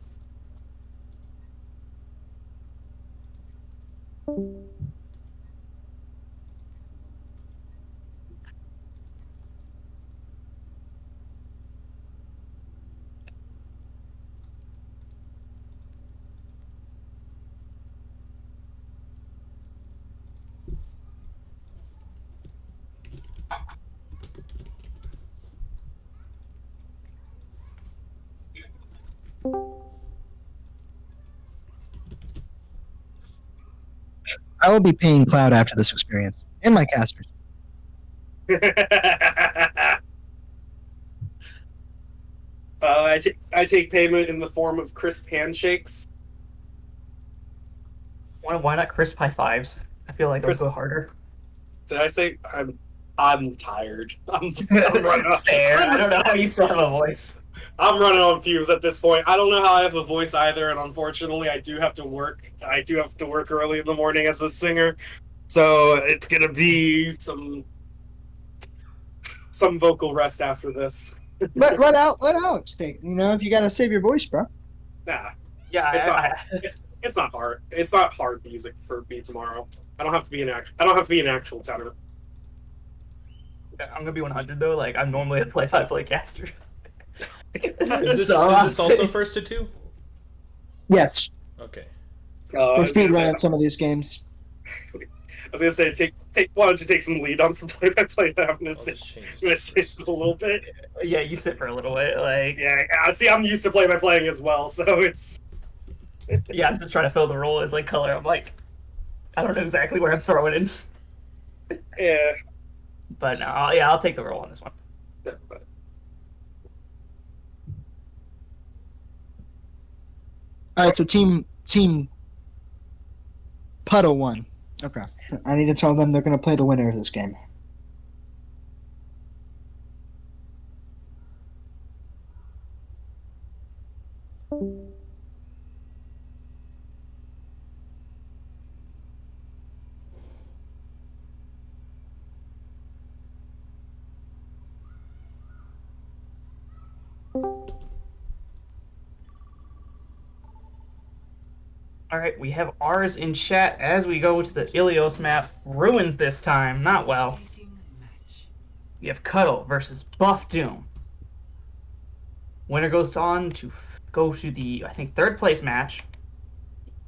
D: I will be paying Cloud after this experience, and my casters.
E: I take payment in the form of crisp handshakes.
G: Why not crisp high fives? I feel like they'll go harder.
E: Did I say I'm tired? I'm running on,
G: Fair. I don't know how you still have a voice.
E: I'm running on fumes at this point. I don't know how I have a voice either, and unfortunately, I do have to work. I do have to work early in the morning as a singer, so it's gonna be some vocal rest after this. let out, stay. You know, if you gotta save your voice, bro. Nah,
G: Yeah,
E: It's not hard. It's not hard music for me tomorrow. I don't have to be an actual tenor.
G: I'm gonna be 100 though. Like I'm normally a play-by-play caster.
F: Is this also first to two?
D: Yes.
F: Okay.
D: We're speedrunning some of these games.
E: I was gonna say, take. Why don't you take some lead on some play-by-play? I'm gonna sit a little bit.
G: Yeah, you sit for a little bit. Like
E: Yeah, see, I'm used to play-by-playing as well, so it's.
G: yeah, I'm just trying to fill the role as like color. I'm like, I don't know exactly where I'm throwing in.
E: Yeah.
G: But no, I'll take the role on this one.
D: All right, so team Puddle won. Okay, I need to tell them they're going to play the winner of this game.
G: Alright, we have ours in chat as we go to the Ilios map. Ruins this time, not well.
B: Initiating match.
G: We have Cuddle versus Buff Doom. Winner goes on to go to the, I think, third place match.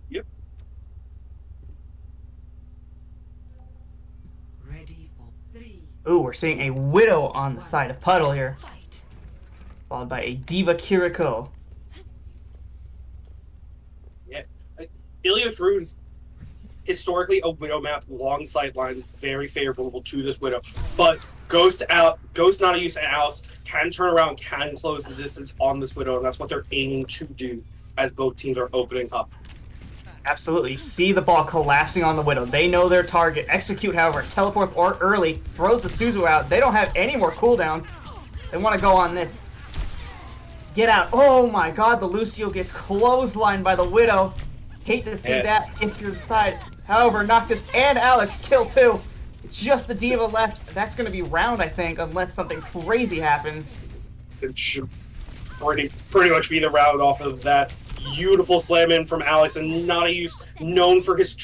E: Yep.
B: Ready for 3.
G: Ooh, we're seeing a Widow on the side of Puddle here,
B: Fight.
G: followed by a Diva Kiriko.
E: Ilios Runes, historically a Widow map, long sight lines, very favorable to this Widow. But Ghost not a use and Alex can turn around, can close the distance on this Widow, and that's what they're aiming to do as both teams are opening up.
G: Absolutely. You see the ball collapsing on the Widow. They know their target. Execute, however, teleports or early, throws the Suzu out. They don't have any more cooldowns. They want to go on this. Get out. Oh my god, the Lucio gets clotheslined by the Widow. Hate to see that if you're inside. However, Noctis and Alex kill too. It's just the Diva left. That's going to be round, I think, unless something crazy happens.
E: It should pretty much be the round off of that beautiful slam in from Alex, and not a use known for his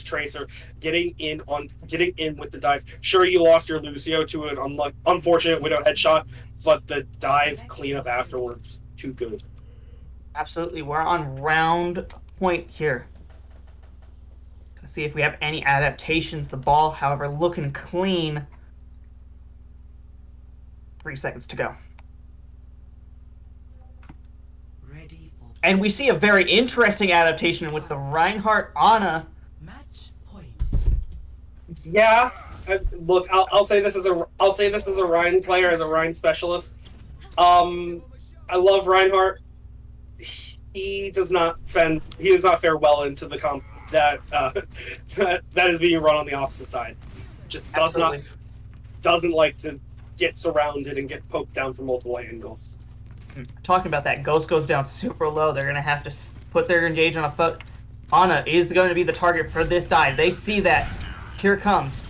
E: tracer getting in with the dive. Sure, you lost your Lucio to an unfortunate Widow headshot, but the dive cleanup afterwards, too good.
G: Absolutely, we're on round point here. Let's see if we have any adaptations. The ball, however, looking clean. 3 seconds to go.
B: Ready for
G: And we see a very interesting adaptation with the Reinhardt Ana.
B: match point.
E: Yeah, look, I'll say this as a Rhine player, as a Rhine specialist. I love Reinhardt. He does not fare well into the comp that that is being run on the opposite side. Just doesn't like to get surrounded and get poked down from multiple angles.
G: Talking about that, Ghost goes down super low. They're going to have to put their engage on a foot. Ana is going to be the target for this dive. They see that. Here it comes.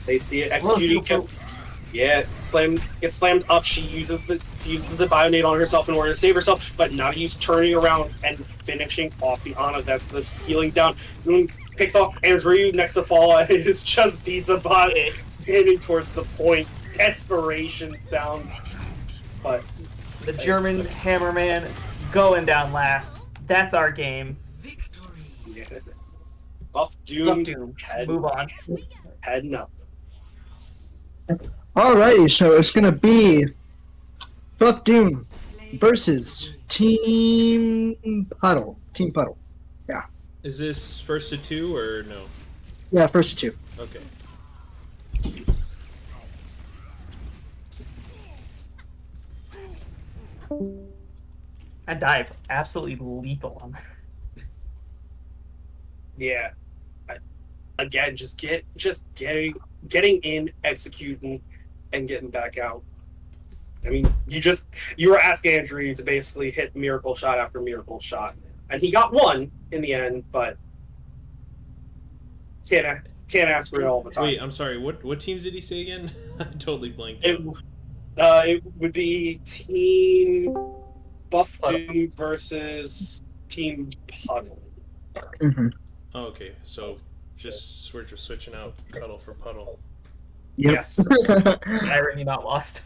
E: They see it executing. Yeah, gets slammed up. She uses the Bionade on herself in order to save herself, but Nadia's turning around and finishing off the Ana. That's this healing down. Picks off Andrew next to fall, and it is just beats a bot hitting towards the point. Desperation sounds, but
G: The German Hammerman going down last. That's our game.
B: Victory.
E: yeah. Buff Doom,
G: Move on.
E: heading up.
D: Alrighty, so it's gonna be Buff Doom versus Team Puddle. Team Puddle.
F: Is this first to two or no?
D: Yeah, first two.
F: Okay.
G: That dive, absolutely lethal on that.
E: Yeah. Again, just getting in, executing, and getting back out. I mean, you were asking Andrew to basically hit miracle shot after miracle shot, and he got one in the end, but can't ask for it all the time.
F: Wait, I'm sorry. What teams did he say again? I totally blanked.
E: It would be Team Buff Doom versus Team Puddle.
D: Mm-hmm.
F: Oh, okay, so we're just switching out Cuddle for Puddle.
D: Yep.
E: Yes.
G: Irony not lost.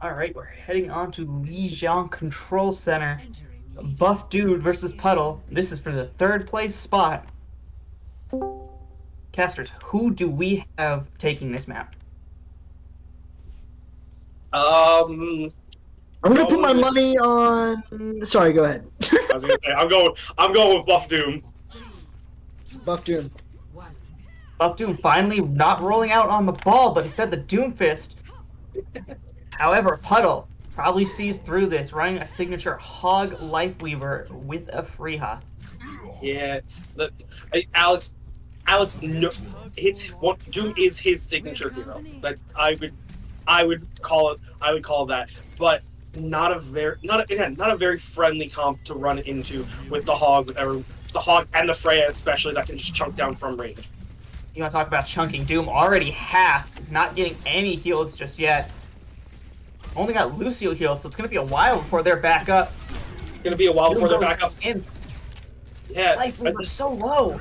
G: Alright, we're heading on to Lijiang Control Center.
B: Entering
G: Buff Dude versus Puddle. This is for the 3rd place spot. Casters, who do we have taking this map?
D: I'm gonna put my money on. Sorry, go ahead.
E: I was gonna say I'm going with Buff Doom.
D: Buff Doom.
B: 1.
G: Buff Doom finally not rolling out on the ball, but instead the Doom Fist. However, Puddle probably sees through this, running a signature Hog Lifeweaver with a Freeha.
E: Yeah, Alex, no, Doom is his signature hero. That I would call that, but not a very friendly comp to run into with the Hog, the Hog and the Freya especially that can just chunk down from range.
G: You want to talk about chunking? Doom already half, not getting any heals just yet. Only got Lucio heals, so it's gonna be a while before they're back up.
E: It's gonna be a while before they're back up.
G: In.
E: Yeah,
G: Lifeweaver's so low.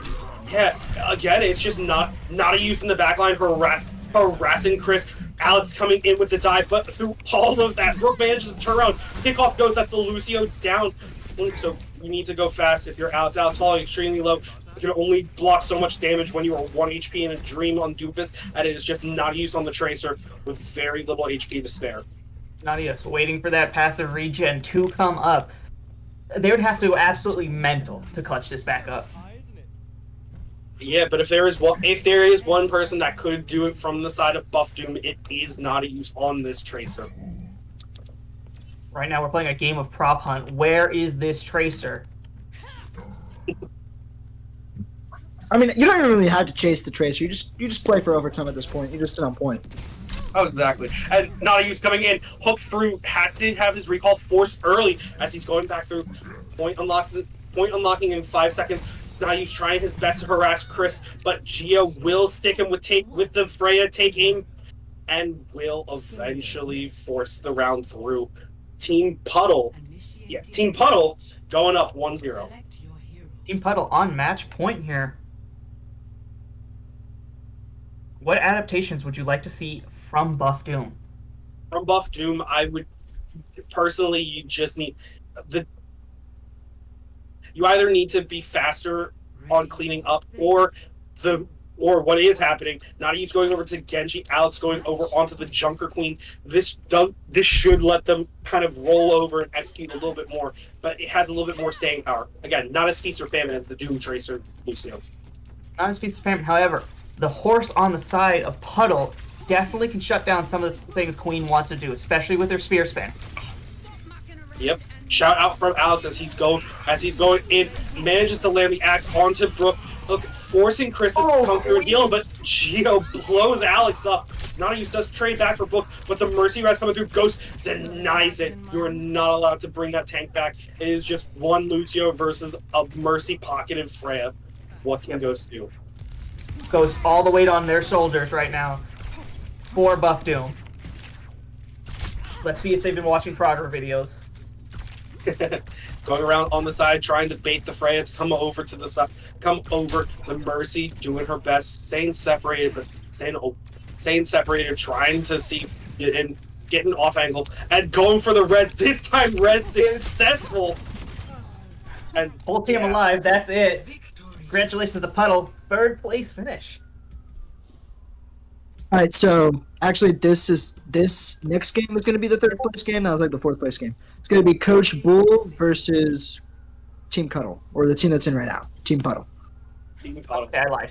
E: yeah. Again, it's just not a use in the backline, harassing Chris. Alex coming in with the dive, but through all of that, Brooke manages to turn around. Pickoff goes, that's the Lucio down. So you need to go fast if you're Alex. Alex falling extremely low. You can only block so much damage when you are 1 HP in a Dream on Doomfist, and it is just not a use on the Tracer with very little HP to spare.
G: Nadia's waiting for that passive regen to come up. They would have to go absolutely mental to clutch this back up.
E: Yeah, but if there is one person that could do it from the side of Buff Doom, it is not a use on this Tracer.
G: Right now we're playing a game of prop hunt. Where is this Tracer?
D: I mean, you don't even really have to chase the Tracer. You just play for overtime at this point. You just sit on point.
E: Oh, exactly. And not a use coming in. Hook through, has to have his recall forced early as he's going back through. Point unlocking in 5 seconds. Nayu's trying his best to harass Chris, but Gio will stick him with the Freya take aim and will eventually force the round through. Team Puddle going up 1-0.
B: Select your hero.
G: Team Puddle on match point here. What adaptations would you like to see from Buff Doom?
E: From Buff Doom, I would personally, you just need you either need to be faster on cleaning up, or what is happening. Nadia's going over to Genji, Alex going over onto the Junker Queen. This should let them kind of roll over and execute a little bit more, but it has a little bit more staying power. Again, not as feast or famine as the Doom Tracer Lucio.
G: Not as feast of famine. However, the horse on the side of Puddle definitely can shut down some of the things Queen wants to do, especially with their spear spin.
E: Yep. Shout out from Alex as he's going in, manages to land the axe onto Brooke. Look, forcing Chris to come through and heal, but Gio blows Alex up. Nadius does trade back for Brooke, but the Mercy Rise coming through. Ghost denies it. You are not allowed to bring that tank back. It is just one Lucio versus a Mercy pocketed Freya. What can Ghost do?
G: Goes all the weight on their shoulders right now for Buff Doom. Let's see if they've been watching Frogger videos.
E: It's going around on the side, trying to bait the Freya to come over to the side. Come over. The Mercy doing her best, staying separated, but staying separated, trying to see and getting off angle and going for the res. This time, res successful. And
G: Whole team alive. That's it. Congratulations to Puddle. 3rd place finish.
D: All right, so actually, this next game is going to be the third place game. That was like the fourth place game. It's going to be Coach Bull versus Team Cuddle, or the team that's in right now, Team Puddle.
G: Okay, I lied.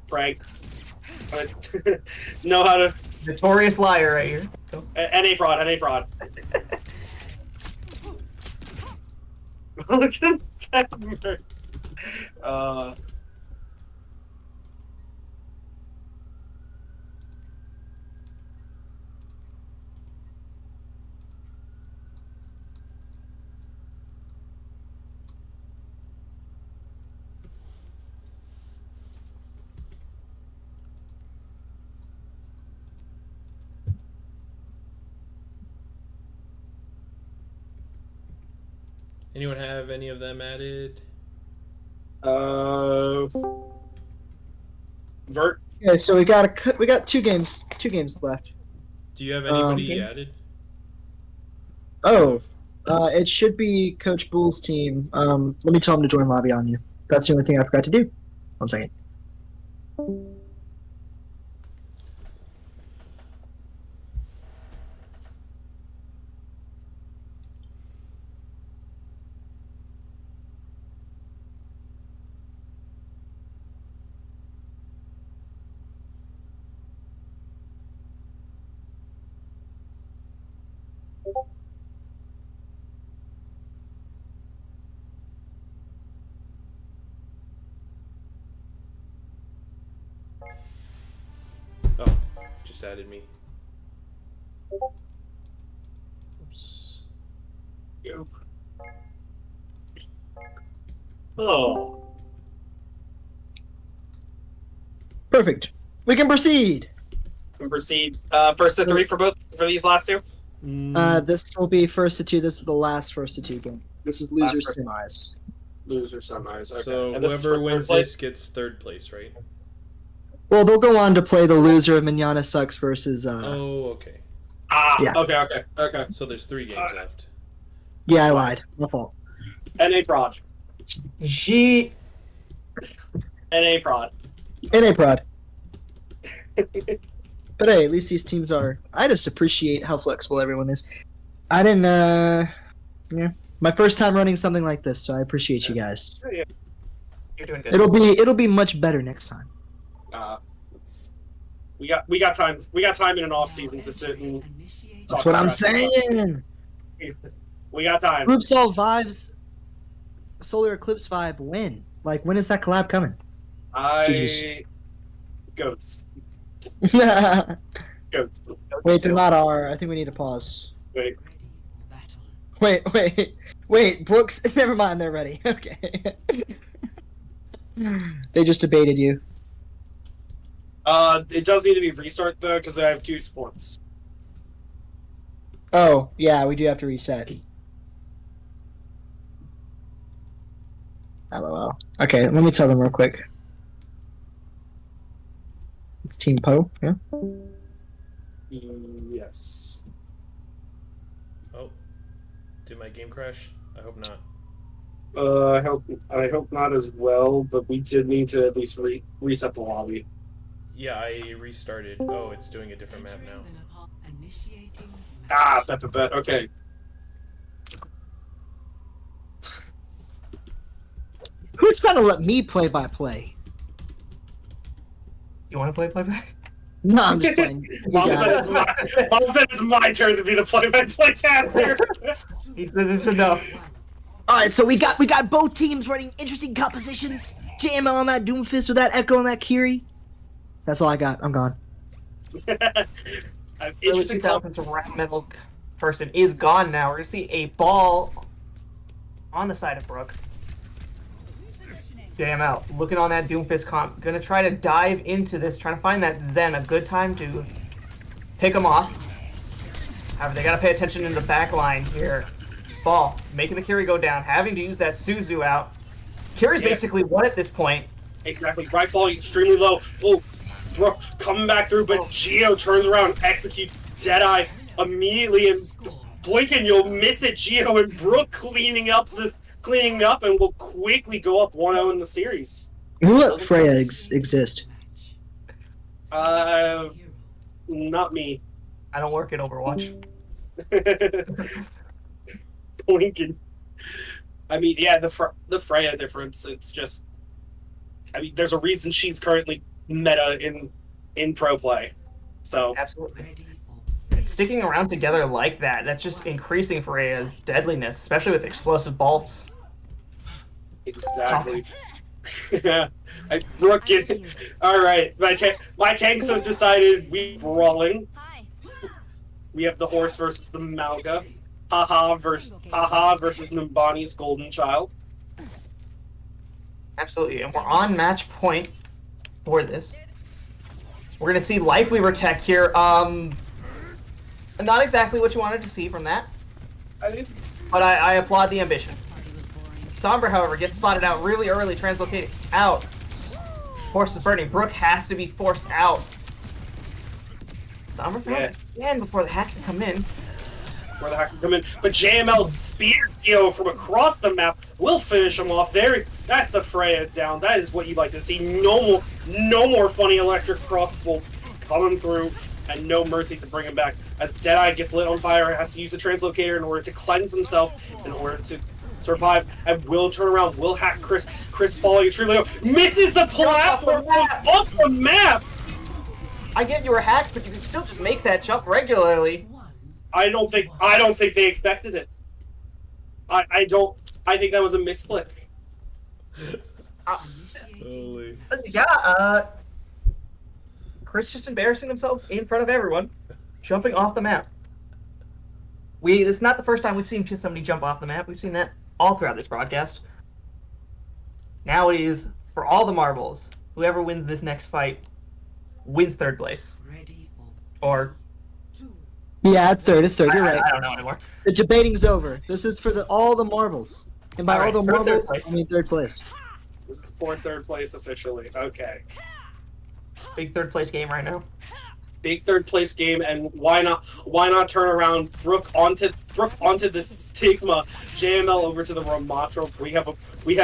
E: Pranks. Know how to.
G: Notorious liar right here.
E: NA prod. Look at that.
F: Anyone have any of them added?
E: Vert.
D: Okay, so we got two games left.
F: Do you have anybody
G: Okay.
F: added?
D: Oh, it should be Coach Bull's team. Let me tell him to join lobby on you. That's the only thing I forgot to do. 1 second.
F: Oh, just added me. Oops.
E: Go. Oh.
D: Perfect. We can proceed.
E: And proceed. First to three for these last two.
D: This will be first to two. This is the last first to two game. This is loser
E: Last
D: semis.
E: Loser semis. Okay.
F: So
E: And this is
F: whoever
E: for
F: wins
E: third place?
F: this gets third place, right?
D: Well, they'll go on to play the loser of Manana Sucks versus.
F: Oh, okay.
D: Yeah.
E: Okay.
F: So there's 3 games left.
D: Yeah, I lied. My fault.
E: NA prod.
G: She.
E: NA prod.
D: NA prod. But hey, at least these teams are. I just appreciate how flexible everyone is. I didn't. Yeah, my first time running something like this, so I appreciate you guys.
G: You're doing good.
D: It'll be much better next time.
E: We got time. We got time in an off season to sit and.
D: That's what I'm saying.
E: We got time.
D: Group Solve vibes. Solar Eclipse vibe. When? Like, when is that collab coming? GG's.
E: Goats.
D: Wait,
E: Goats.
D: they're not our. I think we need to pause.
E: Wait.
D: Wait, Brooks. Never mind. They're ready. Okay. They just debated you.
E: It does need to be restart though because I have 2 sports.
D: Oh, yeah, we do have to reset. LOL. Okay, let me tell them real quick. It's Team Poe, yeah?
E: Yes.
F: Oh. Did my game crash? I hope not.
E: I hope not as well, but we did need to at least reset the lobby.
F: Yeah, I restarted. Oh, it's doing a different map now.
E: Bet. Okay.
D: Who's trying to let me play by play?
G: You want to play playback?
D: No, I'm just playing. You
E: Mom
D: got
E: said,
D: it.
E: Mom said it's my turn to be the play-by-play caster.
G: He says it's enough.
D: Alright, so we got both teams running interesting compositions. JML on that Doomfist with that Echo on that Kiri. That's all I got. I'm gone.
G: Early
E: Interesting
G: 2000s rap metal person is gone now. We're gonna see a ball on the side of Brook. JML looking on that Doomfist comp, gonna try to dive into this, trying to find that Zen, a good time to pick him off. However, they gotta pay attention in the back line here. Ball making the Kiri go down, having to use that Suzu out. Kiri's basically won at this point.
E: Exactly. Right falling extremely low. Oh, Brooke coming back through, but Geo turns around, executes Deadeye immediately, and blinking, you'll miss it. Geo and Brooke cleaning up, and will quickly go up 1-0 in the series.
D: Who let Freya exist?
E: Uh, not me.
G: I don't work at Overwatch.
E: Lincoln. I mean, yeah, the Freya difference. It's just, I mean, there's a reason she's currently meta in pro play. So
G: Absolutely.
B: Ready for
G: And sticking around together like that, that's just increasing Freya's deadliness, especially with explosive bolts.
E: exactly. Brooke, all right. My tanks have decided we brawling.
C: Hi.
E: We have the horse versus the Malga. Haha versus Numbani's golden child.
G: Absolutely. And we're on match point for this. We're going to see Lifeweaver tech here. Not exactly what you wanted to see from that, but I applaud the ambition. Sombra, however, gets spotted out really early, translocating out. Horse is burning. Brooke has to be forced out. Sombra found it again before the hack can come in.
E: Where the heck can come in? But JML's spear Geo from across the map will finish him off. There, that's the Freya down. That is what you'd like to see. No more funny electric cross bolts coming through, and no mercy to bring him back. As Deadeye gets lit on fire, has to use the translocator in order to cleanse himself, in order to survive, and will turn around, will hack Chris. Chris falling extremely low, misses the platform off the map.
G: I get you were hacked, but you can still just make that jump regularly.
E: I don't think they expected it. I think that was a misclick.
F: Holy.
G: Yeah, Chris just embarrassing themselves in front of everyone, jumping off the map. It's not the first time we've seen somebody jump off the map. We've seen that all throughout this broadcast. Now it is for all the marbles. Whoever wins this next fight wins third place.
B: ready for
G: Or
D: Yeah, it's third. It's third. You're right.
G: I don't know anymore.
D: The debating's over. This is for all the marbles, and by all
G: Alright,
D: the
G: so third
D: marbles,
G: place.
D: I mean third place.
E: This is for third place officially. Okay.
G: Big third place game right now.
E: Big third place game, and why not turn around Brooke onto the Sigma, JML over to the Ramatra. We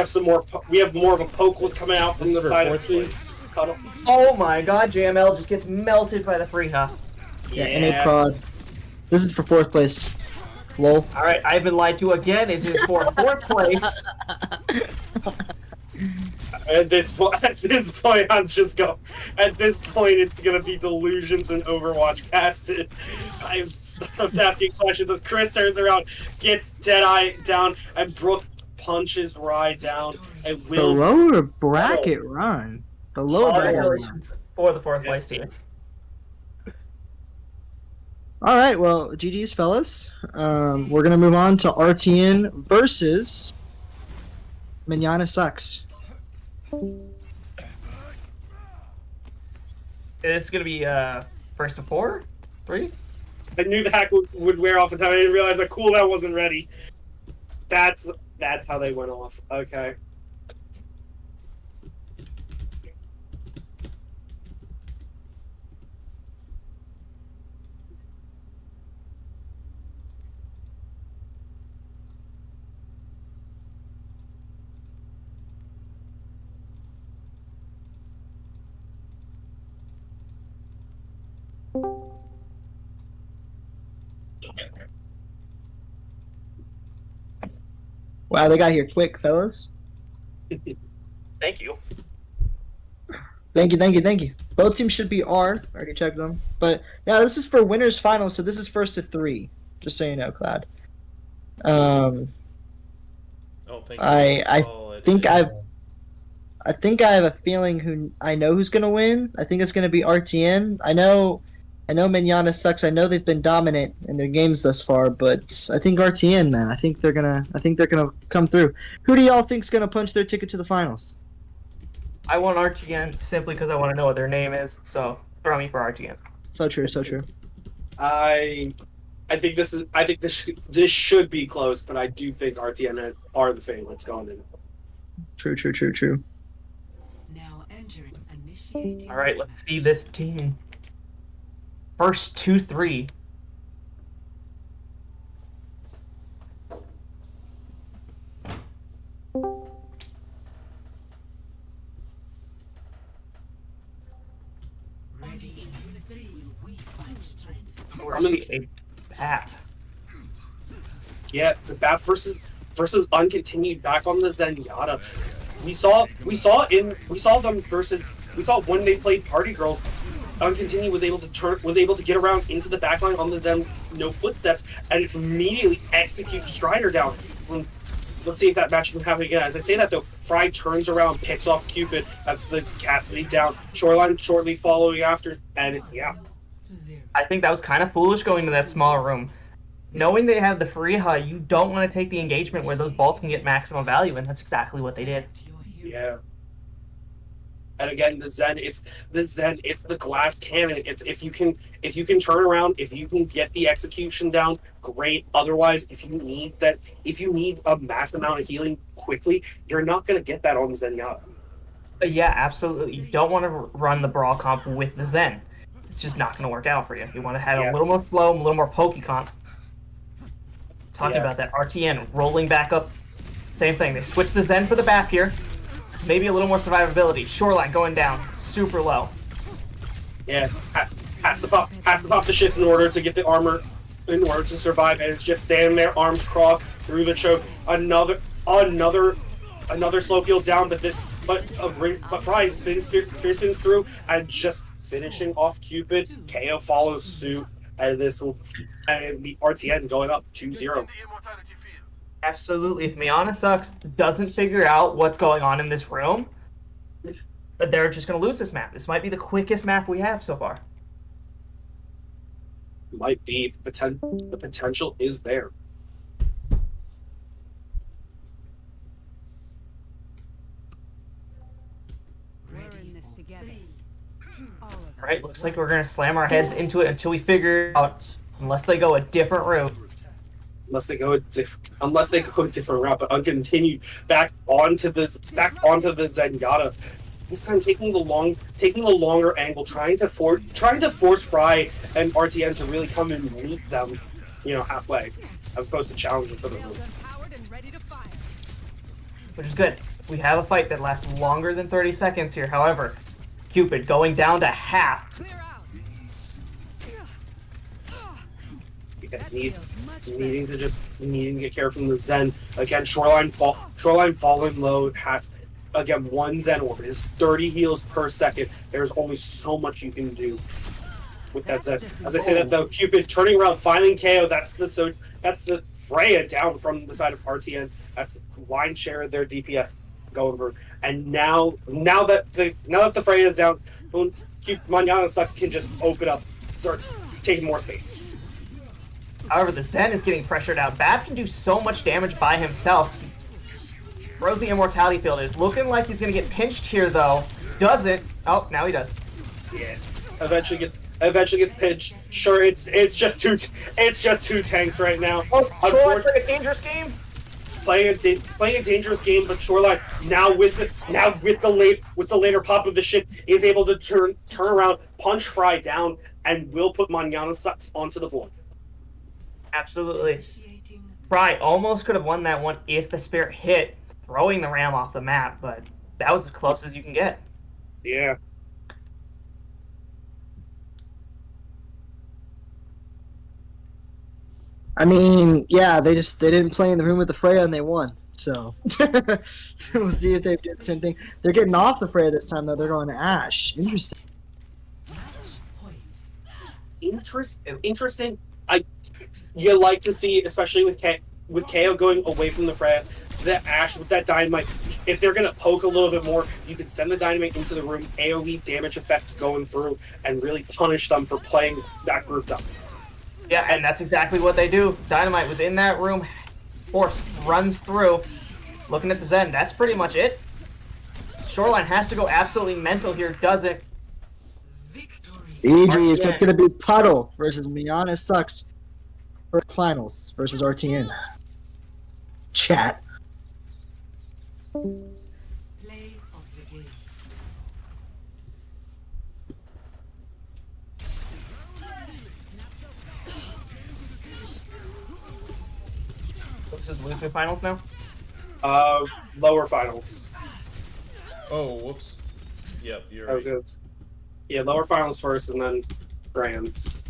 E: have more of a poke coming out from
F: This
E: the
F: is for
E: side of
F: fourth
E: Team
F: place.
E: Cuddle.
G: Oh my god, JML just gets melted by the free huff.
D: Yeah, NA prod. This is for fourth place. Lol.
G: Alright, I've been lied to again. It is for fourth place.
E: At this point, I'm just going. At this point, it's gonna be delusions and Overwatch casted. I've stopped asking questions as Chris turns around, gets Deadeye down, and Brooke punches Rye down, and
D: The
E: will.
D: lower bracket run. The lower bracket run.
G: Congratulations for the fourth place team.
D: All right, well, GG's, fellas. We're gonna move on to RTN versus Manana Sucks.
G: It's gonna be first to 4? 3?
E: I knew the hack would wear off in time. I didn't realize my cooldown wasn't ready. That's how they went off. Okay.
D: Wow, they got here quick, fellas.
G: Thank you.
D: Thank you. Both teams should be R. I already checked them. But yeah, this is for winners finals, so this is first to 3. Just so you know, Cloud.
F: Oh, thank you.
D: I
F: Oh,
D: think
F: did.
D: I think I have a feeling I know who's gonna win. I think it's gonna be RTN. I know Manana Sucks. I know they've been dominant in their games thus far, but I think RTN, man. I think they're gonna come through. Who do y'all think's gonna punch their ticket to the finals?
G: I want RTN simply because I want to know what their name is, so throw me for RTN.
D: So true.
E: I think this should be close, but I do think RTN are the favorites going in.
D: True.
B: now entering initiating.
G: Alright, let's see this team. First 2-3.
B: Ready
G: We're gonna see a bat.
E: Yeah, the BAP versus uncontinued back on the Zenyatta. We saw when they played Party Girls, uncontinued was able to get around into the backline on the Zen no footsteps and immediately execute Strider down. Let's see if that match can happen again. As I say that though, Fry turns around, picks off Cupid. That's the Cassidy down. Shoreline shortly following after, and yeah.
G: I think that was kind of foolish going to that smaller room. Knowing they have the free high, you don't want to take the engagement where those bolts can get maximum value, and that's exactly what they did.
E: Yeah. And again, the Zen, it's the glass cannon. It's if you can turn around, if you can get the execution down, great. Otherwise, if you need a mass amount of healing quickly, you're not gonna get that on Zenyatta.
G: Yeah, absolutely. You don't want to run the brawl comp with the Zen. It's just not going to work out for you. You want to have a little more flow, a little more pokey comp. Talking about that, RTN rolling back up. Same thing. They switch the Zen for the back here. Maybe a little more survivability. Shoreline going down, super low.
E: Yeah, has to pop the shift in order to get the armor, in order to survive, and it's just standing there, arms crossed through the choke. Another slow field down, but Fry spins through and just finishing off Cupid. KO follows suit, and this will beat RTN going up 2-0.
G: Absolutely. If Miana Sucks doesn't figure out what's going on in this room, they're just going to lose this map. This might be the quickest map we have so far.
E: Might be. The potential is there.
A: We're in this together. All of us.
G: Right, looks like we're going to slam our heads into it until we figure out, unless they go a different route.
E: Unless they go a different route, but uncontinued back onto the Zenyatta. This time taking the longer angle, trying to force Fry and RTN to really come and meet them, halfway, as opposed to challenging for the room.
G: Which is good. We have a fight that lasts longer than 30 seconds here. However, Cupid going down to half.
E: Needing to get care from the Zen. Again, Shoreline falling low has, again, one Zen orb is 30 heals per second. There's only so much you can do with that Zen. As I say that though, Cupid turning around, finding KO, that's the Freya down from the side of RTN. That's line share of their DPS going over. And now that the Freya is down, Manana Sucks can just open up, start taking more space.
G: However, the Zen is getting pressured out. Bab can do so much damage by himself. Throws the immortality field. It's looking like he's going to get pinched here, though. Doesn't. Oh, now he does.
E: Yeah. Eventually gets pinched. Sure, it's just two tanks right now.
G: Oh, Shoreline playing a dangerous game.
E: Playing a dangerous game, but Shoreline now with the later pop of the shift is able to turn around, punch Fry down, and will put Manana Sucks onto the board.
G: Absolutely. Fry almost could have won that one if the Spirit hit, throwing the Ram off the map, but that was as close as you can get.
E: Yeah.
D: I mean, yeah, they didn't play in the room with the Freya and they won. So we'll see if they do the same thing. They're getting off the Freya this time though. They're going to Ashe. Interesting.
E: Interesting. You like to see, especially with KO going away from the Freya, the Ashe with that dynamite. If they're gonna poke a little bit more, you can send the dynamite into the room, AoE damage effect going through, and really punish them for playing that group up.
G: Yeah, and that's exactly what they do. Dynamite was in that room, Force runs through, looking at the Zen. That's pretty much it. Shoreline has to go absolutely mental here, doesn't.
D: GG, so it's going to be Puddle versus Miana Sucks for finals versus RTN. Chat.
B: Play of the game.
G: This is loser finals now?
E: Lower finals.
F: Oh, whoops. Yep, you're
E: That was
F: right.
E: it. Yeah, lower finals first, and then grands.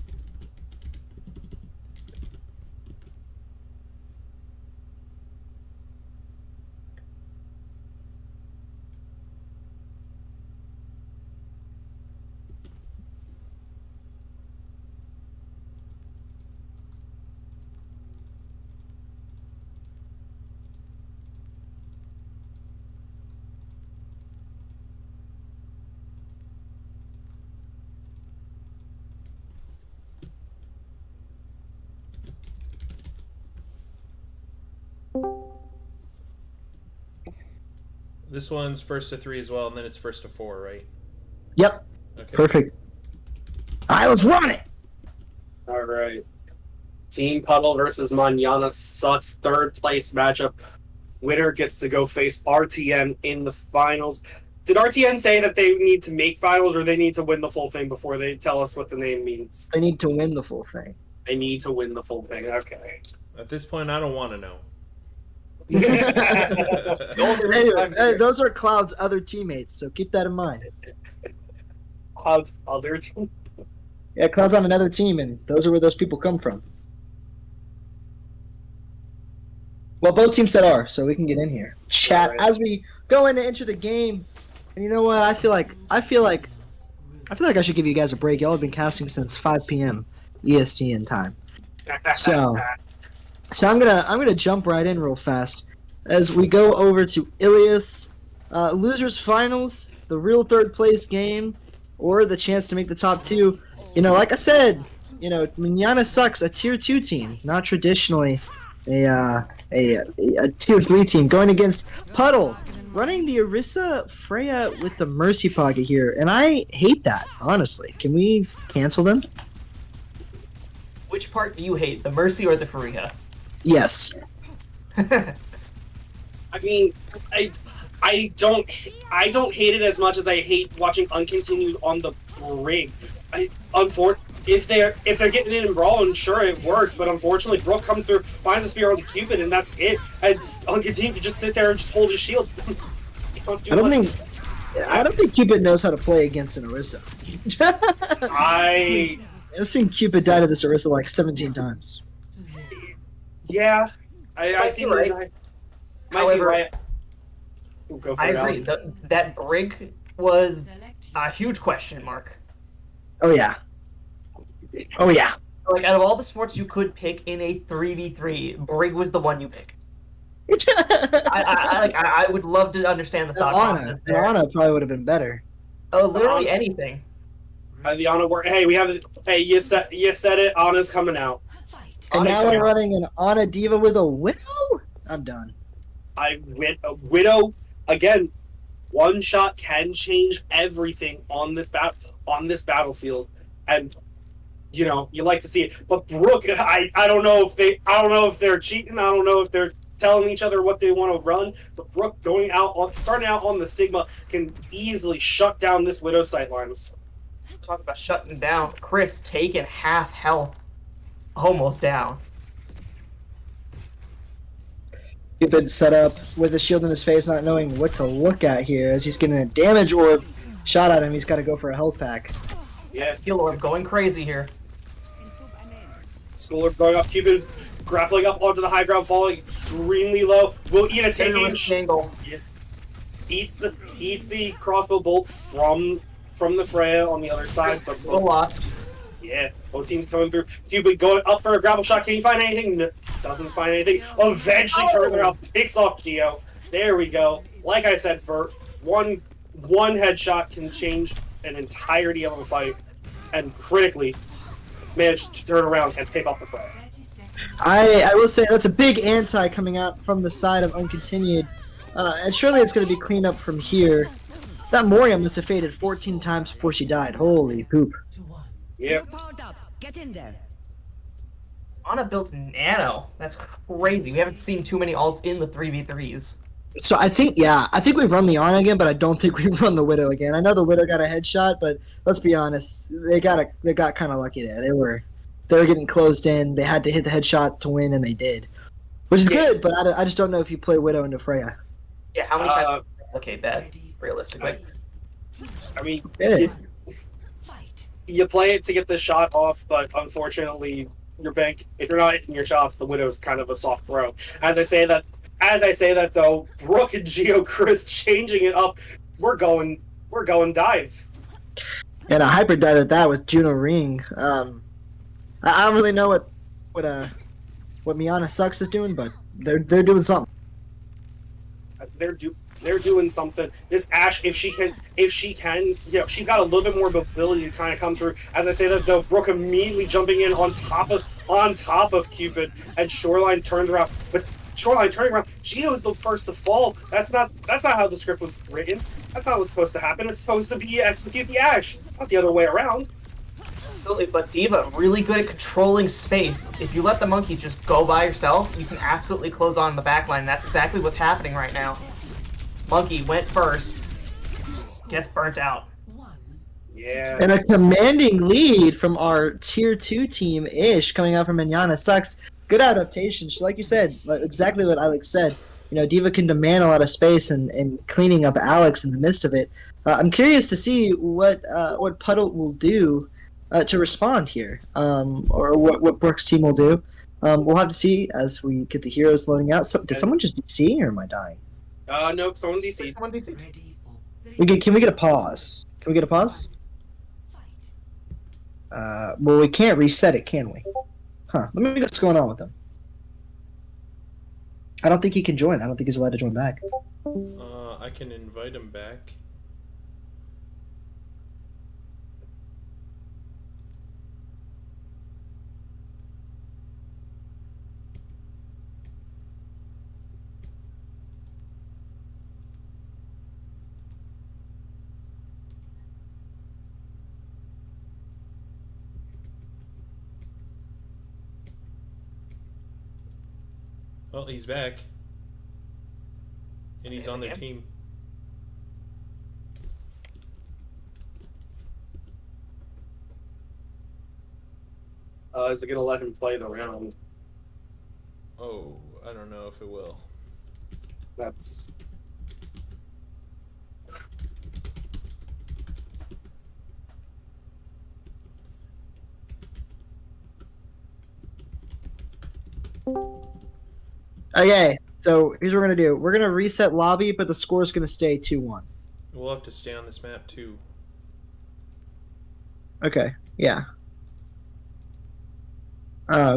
F: This one's first to 3 as well, and then it's first to 4, right?
D: Yep.
F: Okay.
D: Perfect. All right, let's run it.
E: All right. Team Puddle versus Manana Sucks. Third place matchup. Winner gets to go face RTN in the finals. Did RTN say that they need to make finals or they need to win the full thing before they tell us what the name means?
D: They need to win the full thing.
E: They need to win the full thing. Okay.
F: At this point, I don't want to know.
D: Anyway, those are Cloud's other teammates, so keep that in mind.
E: Cloud's other team.
D: Yeah, Cloud's on another team, and those are where those people come from. Well, both teams said R, so we can get in here. Chat
E: Right.
D: as we go in to enter the game. And you know what? I feel like I should give you guys a break. Y'all have been casting since 5 p.m. EST time. So I'm gonna jump right in real fast as we go over to Ilias, losers finals, the real third place game, or the chance to make the top 2. You know, like I said, you know, Manana Sucks, a tier 2 team, not traditionally a tier 3 team, going against Puddle, running the Orisa Freya with the Mercy Pocket here, and I hate that, honestly. Can we cancel them?
G: Which part do you hate, the Mercy or the Faria?
D: Yes.
E: I mean, I don't hate it as much as I hate watching Uncontinued on the brig. If they're getting in and brawling, sure it works, but unfortunately Brook comes through, finds a spear onto Cupid, and that's it. And Uncontinued can just sit there and just hold his shield.
D: I don't think Cupid knows how to play against an Orisa. I've seen Cupid die to this Orisa like 17 times.
E: Yeah, I've seen
G: right.
E: Might
G: However,
E: be right. Go for
G: I
E: it,
G: agree.
E: Alan.
G: That brig was a huge question mark.
D: Oh yeah. Oh yeah.
G: Like, out of all the sports you could pick in a 3v3, brig was the one you pick. I would love to understand the thought process there.
D: Anna probably would have been better.
G: Oh, literally anything.
E: The Ana work. Hey, you said it. Ana's coming out.
D: And
G: Anna
D: now
G: coming
D: we're
G: out.
D: running an Ana Diva with a Widow? I'm done.
E: Widow again. One shot can change everything on this battlefield, and you know you like to see it. But Brook, I don't know if they're cheating. I don't know if they're telling each other what they want to run. But Brook starting out on the Sigma can easily shut down this Widow sightlines.
G: Talk about shutting down. Chris taking half health. Almost down.
D: Cupid set up with a shield in his face, not knowing what to look at here. As he's getting a damage orb shot at him, he's got to go for a health pack.
E: Yeah,
G: Skill orb going crazy here.
E: Skill orb going up. Cupid grappling up onto the high ground, falling extremely low. Will eat a takeage.
G: Angle.
E: Eats the crossbow bolt from the Freya on the other side, but
G: A lot.
E: yeah, both teams coming through. Cupid going up for a grapple shot. Can he find anything? No, doesn't find anything. Eventually turns around, picks off Geo. There we go. Like I said, for one headshot can change an entirety of a fight, and critically managed to turn around and pick off the Freya.
D: I will say that's a big anti coming out from the side of Uncontinued. And surely it's going to be cleaned up from here. That Moria must have faded 14 times before she died. Holy poop.
E: Yep.
A: Powered up. Get in there.
G: Ana built Nano. That's crazy. We haven't seen too many alts in the 3v3s.
D: So I think we run the Ana again, but I don't think we run the Widow again. I know the Widow got a headshot, but let's be honest, they got kind of lucky there. They were getting closed in. They had to hit the headshot to win, and they did, which is good. But I just don't know if you play Widow into Freya.
G: Yeah, how many times do you replicate that realistically?
E: I mean,
D: Yeah.
E: you play it to get the shot off, but unfortunately, if you're not hitting your shots, the Widow's kind of a soft throw. As I say that though, Brook and Geo Chris changing it up. We're going dive.
D: And a hyper dive at that with Juno Ring. I don't really know what Miana Sucks is doing, but they're doing something.
E: They're doing something. This Ashe, if she can, you know, she's got a little bit more mobility to kind of come through. As I say that though, Brook immediately jumping in on top of Cupid, and Shoreline turns around, but Shoreline turning around. Geo is the first to fall. That's not how the script was written. That's not what's supposed to happen. It's supposed to be execute the Ashe, not the other way around.
G: Absolutely, but D.Va, really good at controlling space. If you let the monkey just go by yourself, you can absolutely close on the backline. That's exactly what's happening right now. Monkey went first, gets burnt out.
E: Yeah.
D: And a commanding lead from our tier 2 team, Ish, coming out from Manana. Sucks. Good adaptation. Like you said, exactly what Alex said. You know, D.Va can demand a lot of space and cleaning up Alex in the midst of it. I'm curious to see what Puddle will do to respond here, or what Brooks' team will do. We'll have to see as we get the heroes loading out. So, did someone just DC, or am I dying?
E: Nope, someone DC'd.
G: Someone DC.
B: Ready for three.
D: Can we get a pause? Can we get a pause? Well, we can't reset it, can we? Huh. Let me see what's going on with him. I don't think he can join. I don't think he's allowed to join back.
F: I can invite him back. Well, he's back. And he's on their team.
E: Is it gonna let him play the round?
F: Oh, I don't know if it will.
E: That's...
D: Okay, so here's what we're gonna do. We're gonna reset lobby, but the score's gonna stay 2-1.
F: We'll have to stay on this map too.
D: Okay, yeah.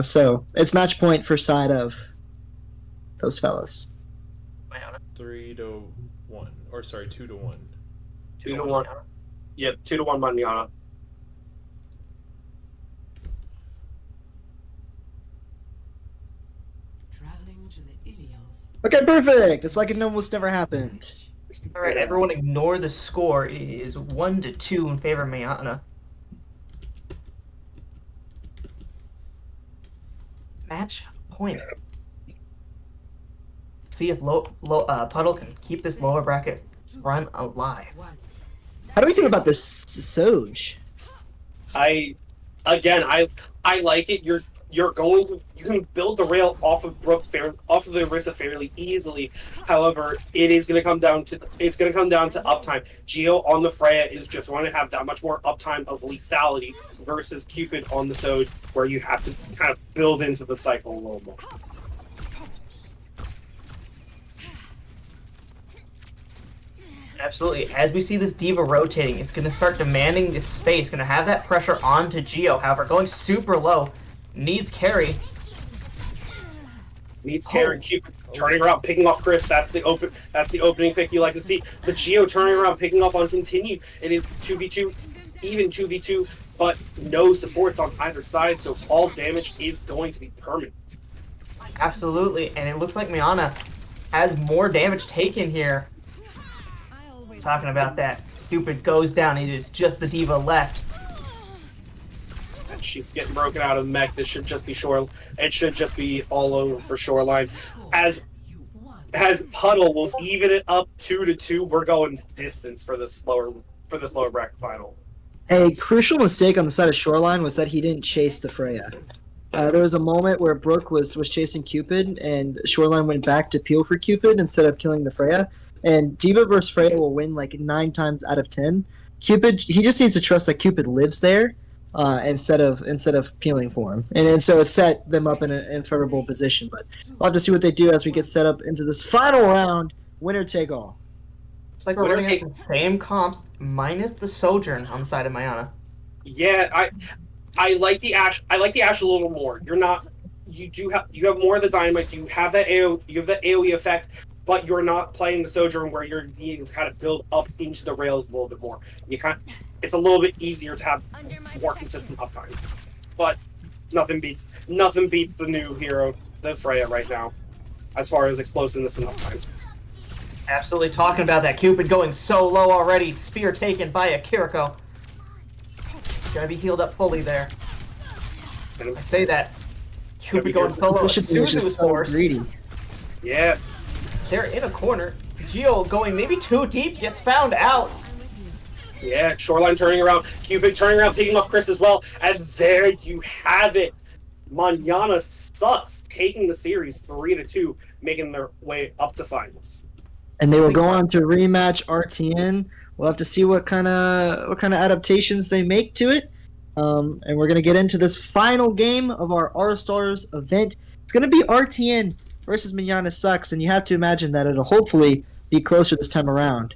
D: So it's match point for side of those fellas.
F: 3-1, or sorry, 2-1.
E: 2-1. Yep, 2-1 Manana.
B: Traveling to the Ilios.
D: Okay, perfect. It's like it almost never happened.
G: All right, everyone, ignore the score. It is 1-2 in favor of Mayana. Match point. See if Puddle can keep this lower bracket run alive.
B: One.
D: How do we think about this Soj?
E: I like it. You can build the rail off of Brook off of the Orisa fairly easily. However, it's going to come down to uptime. Geo on the Freya is just going to have that much more uptime of lethality versus Cupid on the Soj, where you have to kind of build into the cycle a little more.
G: Absolutely. As we see this D.Va rotating, it's going to start demanding this space, going to have that pressure onto Geo. However, going super low, needs carry.
E: Needs carry. Cupid turning around, picking off Chris. That's the opening pick you like to see. But Geo turning around, picking off on continue. It is 2v2, even 2v2, but no supports on either side, so all damage is going to be permanent.
G: Absolutely, and it looks like Miana has more damage taken here. Talking about that, Cupid goes down. It is just the D.Va left.
E: And she's getting broken out of mech. This should just be It should just be all over for Shoreline. As Puddle will even it up 2-2. We're going distance for this lower bracket final.
D: A crucial mistake on the side of Shoreline was that he didn't chase the Freya. There was a moment where Brooke was chasing Cupid, and Shoreline went back to peel for Cupid instead of killing the Freya. And D.Va versus Freya will win like 9 times out of 10. Cupid, he just needs to trust that Cupid lives there instead of peeling for him, and so it set them up in a favorable position. But we'll have to see what they do as we get set up into this final round. Winner take all.
G: It's like we're running the same comps minus the Sojourn on the side of Mayana.
E: Yeah, I like the Ashe. I like the Ashe a little more. You have more of the dynamite. You have that AoE effect. But you're not playing the Sojourn where you're needing to kind of build up into the rails a little bit more. It's a little bit easier to have more consistent uptime. But nothing beats the new hero, the Freya, right now. as far as explosiveness and uptime.
G: Absolutely talking about that. Cupid going so low already. Spear taken by a Kiriko. Gonna be healed up fully there.
E: And
G: I say that. Cupid
E: be
G: going
E: healed.
G: so low. As
D: Position
G: soon
D: was
G: as it was
D: just so
G: forced,
D: greedy.
E: yeah,
G: they're in a corner. Geo going maybe too deep, gets found out.
E: yeah. Shoreline turning around, Cupid turning around, picking off Chris as well, and there you have it. Manana sucks, taking the series 3-2, making their way up to finals.
D: And they will go on to rematch RTN. We'll have to see what kind of adaptations they make to it. And we're gonna get into this final game of our R Stars event. It's gonna be RTN versus Manana Sucks, and you have to imagine that it'll hopefully be closer this time around.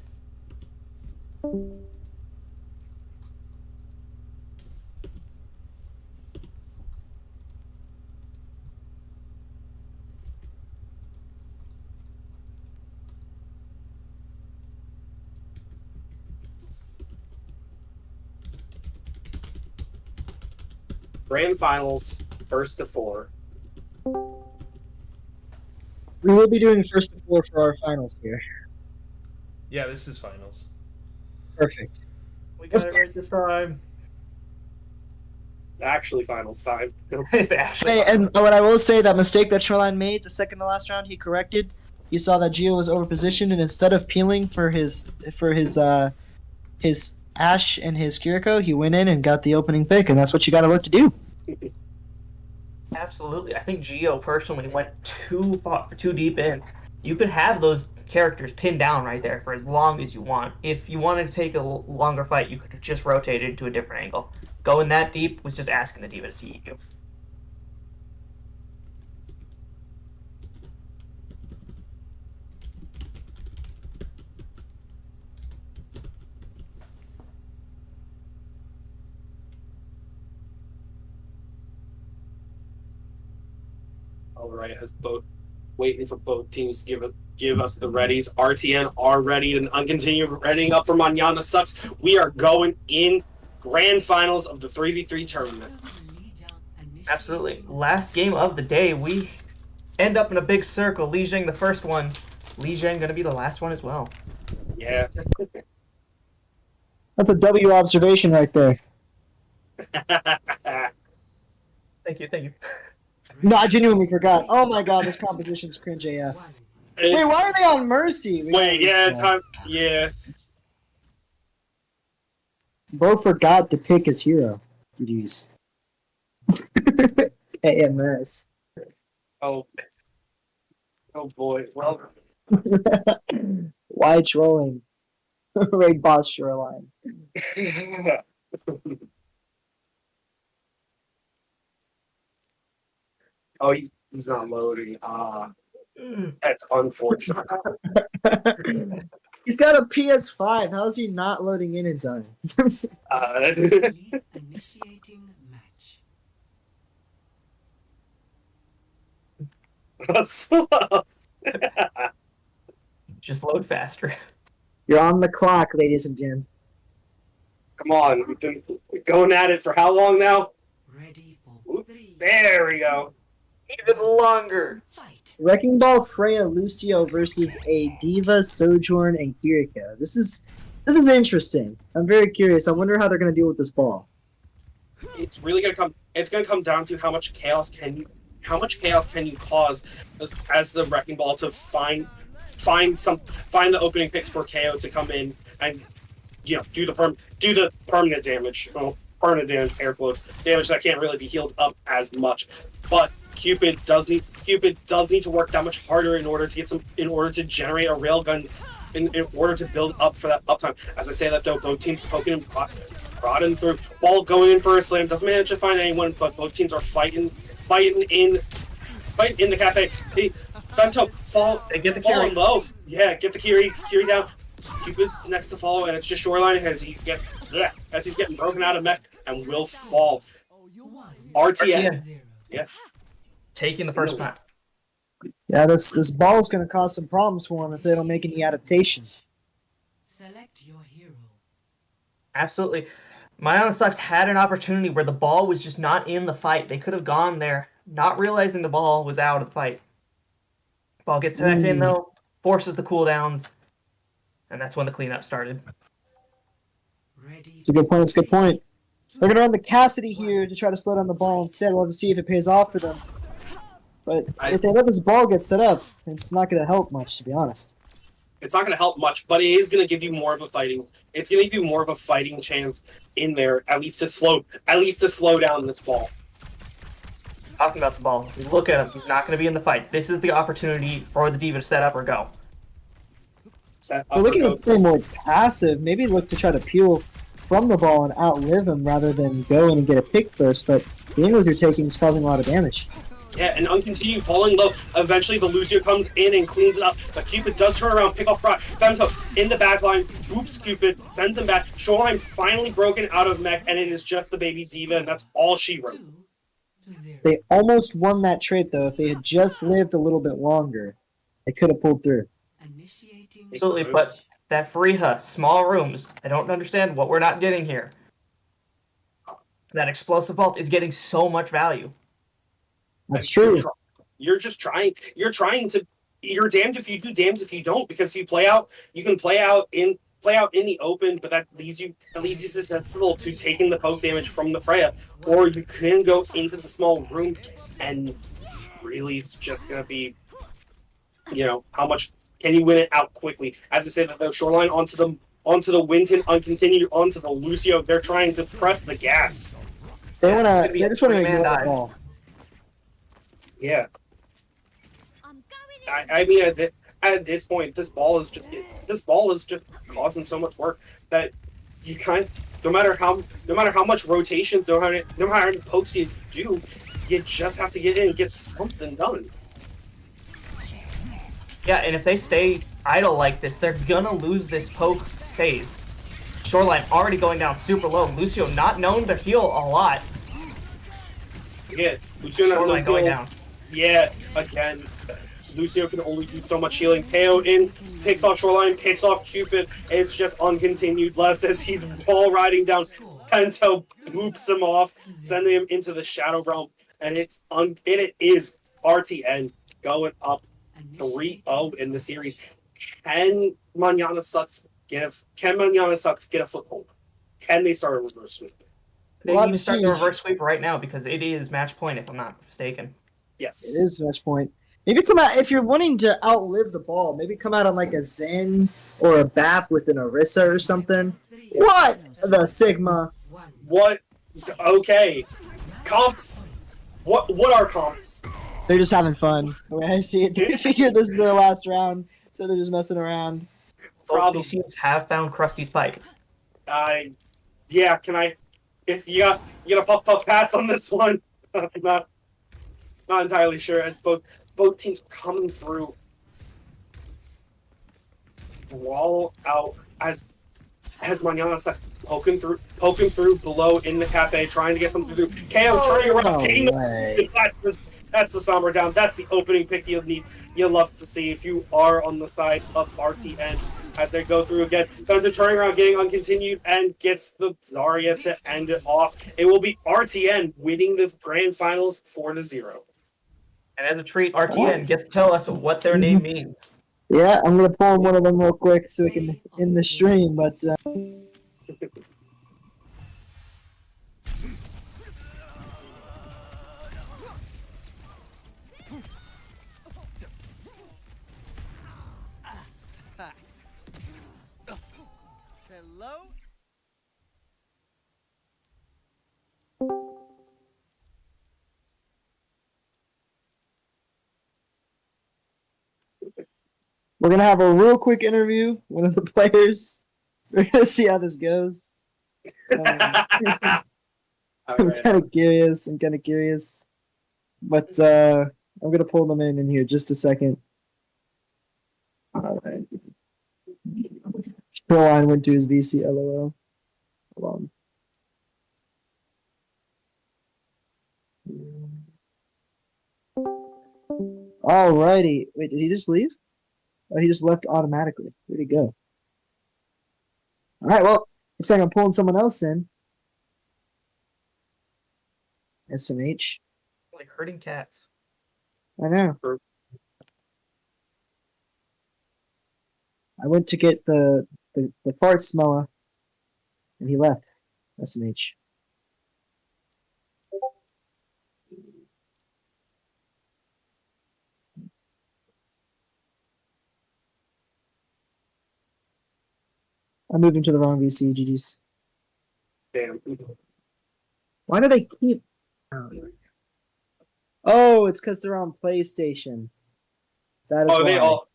E: Grand finals, first to 4.
D: We will be doing first to 4 for our finals here.
F: Yeah, this is finals.
D: Perfect.
G: We got it right this time.
E: It's actually finals time.
G: Actually,
D: Hey, and what I will say, that mistake that Shoreline made the second to last round, he corrected. He saw that Geo was overpositioned, and instead of peeling for his Ash and his Kiriko, he went in and got the opening pick, and that's what you got to look to do.
G: absolutely. I think Geo personally went too deep in. You could have those characters pinned down right there for as long as you want. If you wanted to take a longer fight, you could have just rotated to a different angle. Going that deep was just asking the diva to eat you.
E: All right, as both waiting for both teams to give us the readies. RTN are ready and continue readying up for Manana Sucks. We are going in grand finals of the 3v3 tournament.
G: Absolutely. Last game of the day, we end up in a big circle. Li Jing the first one. Li Jing gonna be the last one as well.
E: Yeah.
D: That's a W observation right there.
G: Thank you.
D: No, I genuinely forgot. Oh my god, this composition's cringe AF. Wait, why are they on Mercy?
E: Wait, yeah, time. Yeah.
D: Bro forgot to pick his hero. Jeez. AMS.
E: Oh. Oh boy. Well.
D: Why trolling? Raid boss Shoreline.
E: Oh, he's not loading. That's unfortunate.
D: He's got a PS5. How's he not loading in time?
B: Initiating match.
E: Slow.
G: Just load faster.
D: You're on the clock, ladies and gents.
E: Come on, we've been going at it for how long now?
B: Ready for
E: Oop,
B: 3,
E: there we go.
G: Even longer.
B: fight.
D: Wrecking Ball, Freya, Lucio versus a Diva, Sojourn, and Kiriko. This is interesting. I'm very curious. I wonder how they're going to deal with this ball.
E: It's really gonna come. It's gonna come down to how much chaos can you cause as the Wrecking Ball to find the opening picks for KO to come in and do the permanent damage. Well, permanent damage, air quotes, damage that can't really be healed up as much. But Cupid does need to work that much harder in order to generate a railgun in order to build up for that uptime. As I say that though, both teams poking and prodding through, ball going in for a slam, doesn't manage to find anyone, but both teams are fighting in the cafe. Hey, Femto, falling low. Yeah, get the Kiri down. Cupid's next to follow, and it's just Shoreline as he's getting broken out of mech and will fall. RTN. Yeah.
G: Taking the first map.
D: Yeah, this ball is going to cause some problems for them if they don't make any adaptations.
B: Select your hero.
G: Absolutely. Manana Sucks had an opportunity where the ball was just not in the fight. They could have gone there, not realizing the ball was out of the fight. Ball gets back in though, forces the cooldowns, and that's when the cleanup started.
B: Ready
D: It's a good point. It's a good point. They're gonna run the Cassidy here to try to slow down the ball instead. We'll have to see if it pays off for them. But if they let this ball get set up, it's not gonna help much, to be honest.
E: It's not going to help much, but it is going to give you more of a fighting. It's going to give you more of a fighting chance in there, at least to slow down this ball.
G: Talking about the ball, you look at him. He's not going to be in the fight. This is the opportunity for the Diva to set up or go.
E: Set
D: We're
E: up
D: looking
E: or
D: to
E: go.
D: play more passive. Maybe look to try to peel from the ball and outlive him rather than go in and get a pick first. But the angles you're taking is causing a lot of damage.
E: Yeah, and uncontinue falling low. Eventually, the Lucio comes in and cleans it up. But Cupid does turn around, pick off Fry. Femto in the back line, boops Cupid, sends him back. Shoreline finally broken out of mech, and it is just the baby Diva, and that's all she wrote.
B: 2-0.
D: They almost won that trade, though. If they had just lived a little bit longer, they could have pulled through.
B: Initiating
G: Absolutely, but that Freeha, small rooms, I don't understand what we're not getting here. That explosive vault is getting so much value.
D: That's true.
E: You're just trying. You're trying to. You're damned if you do, damned if you don't. Because if you play out, you can play out in the open, but that leaves you susceptible to taking the poke damage from the Freya. Or you can go into the small room, and really, it's just gonna be, how much can you win it out quickly? As I said, the Shoreline onto the Winton, uncontinued onto the Lucio. They're trying to press the gas.
D: They
G: It's gonna be
D: They
G: a
D: just want to
G: three-man
D: ignore the
G: dive.
D: ball.
E: Yeah,
C: I'm going in.
E: I mean, at this point, this ball is just causing so much work that you no matter how much rotations, no matter how many pokes you do, you just have to get in and get something done.
G: Yeah, and if they stay idle like this, they're gonna lose this poke phase. Shoreline already going down super low. Lucio not known to heal a lot.
E: Yeah, Lucio not
G: Shoreline going
E: heal.
G: down.
E: Yeah, again, Lucio can only do so much healing. KO in, picks off Shoreline, picks off Cupid. It's just uncontinued left as he's wall riding down. Pento boops him off, sending him into the Shadow Realm, and it is RTN going up 3-0 in the series. Can Manana Sucks get a foothold? Can they start a reverse sweep?
G: They
D: Well,
G: need to start
D: see.
G: the reverse sweep right now because it is match point if I'm not mistaken.
E: Yes.
D: It is match point. Maybe come out if you're wanting to outlive the ball. Maybe come out on like a Zen or a Bap with an Orisa or something. What the Sigma?
E: What? Okay. Comps. What are comps?
D: They're just having fun. The way I see it, they figure this is their last round, so they're just messing around.
G: Both
E: Probably.
G: these teams have found Krusty's pipe.
E: Yeah. Can I? If you got puff pass on this one, I'm not entirely sure. As both teams are coming through, brawl out as Manana Sucks poking through below in the cafe, trying to get something through. KO turning around, picking
D: way.
E: That's the somber down. That's the opening pick you'll love to see if you are on the side of RTN as they go through again. Thunder turning around, getting uncontinued, and gets the Zarya to end it off. It will be RTN winning the grand finals 4-0.
G: And as a treat, RTN gets to tell us what their name means.
D: Yeah, I'm gonna pull one of them real quick so we can end the stream. But
I: Hello?
D: we're gonna have a real quick interview. One of the players. We're gonna see how this goes. I'm
E: Alright.
D: kind of curious. But I'm gonna pull them in here just a second. All right. Shoreline went to his VC. LOL. Hold on. Alrighty. Wait, did he just leave? Oh, he just left automatically. Where'd he go? Alright, well, looks like I'm pulling someone else in. SMH.
G: Like herding cats.
D: I know. I went to get the fart smeller, and he left. SMH. I'm moving to the wrong VC. GG's.
E: Damn.
D: Why do they keep? Oh, it's because they're on PlayStation. That is
E: Oh,
D: why.
E: are they all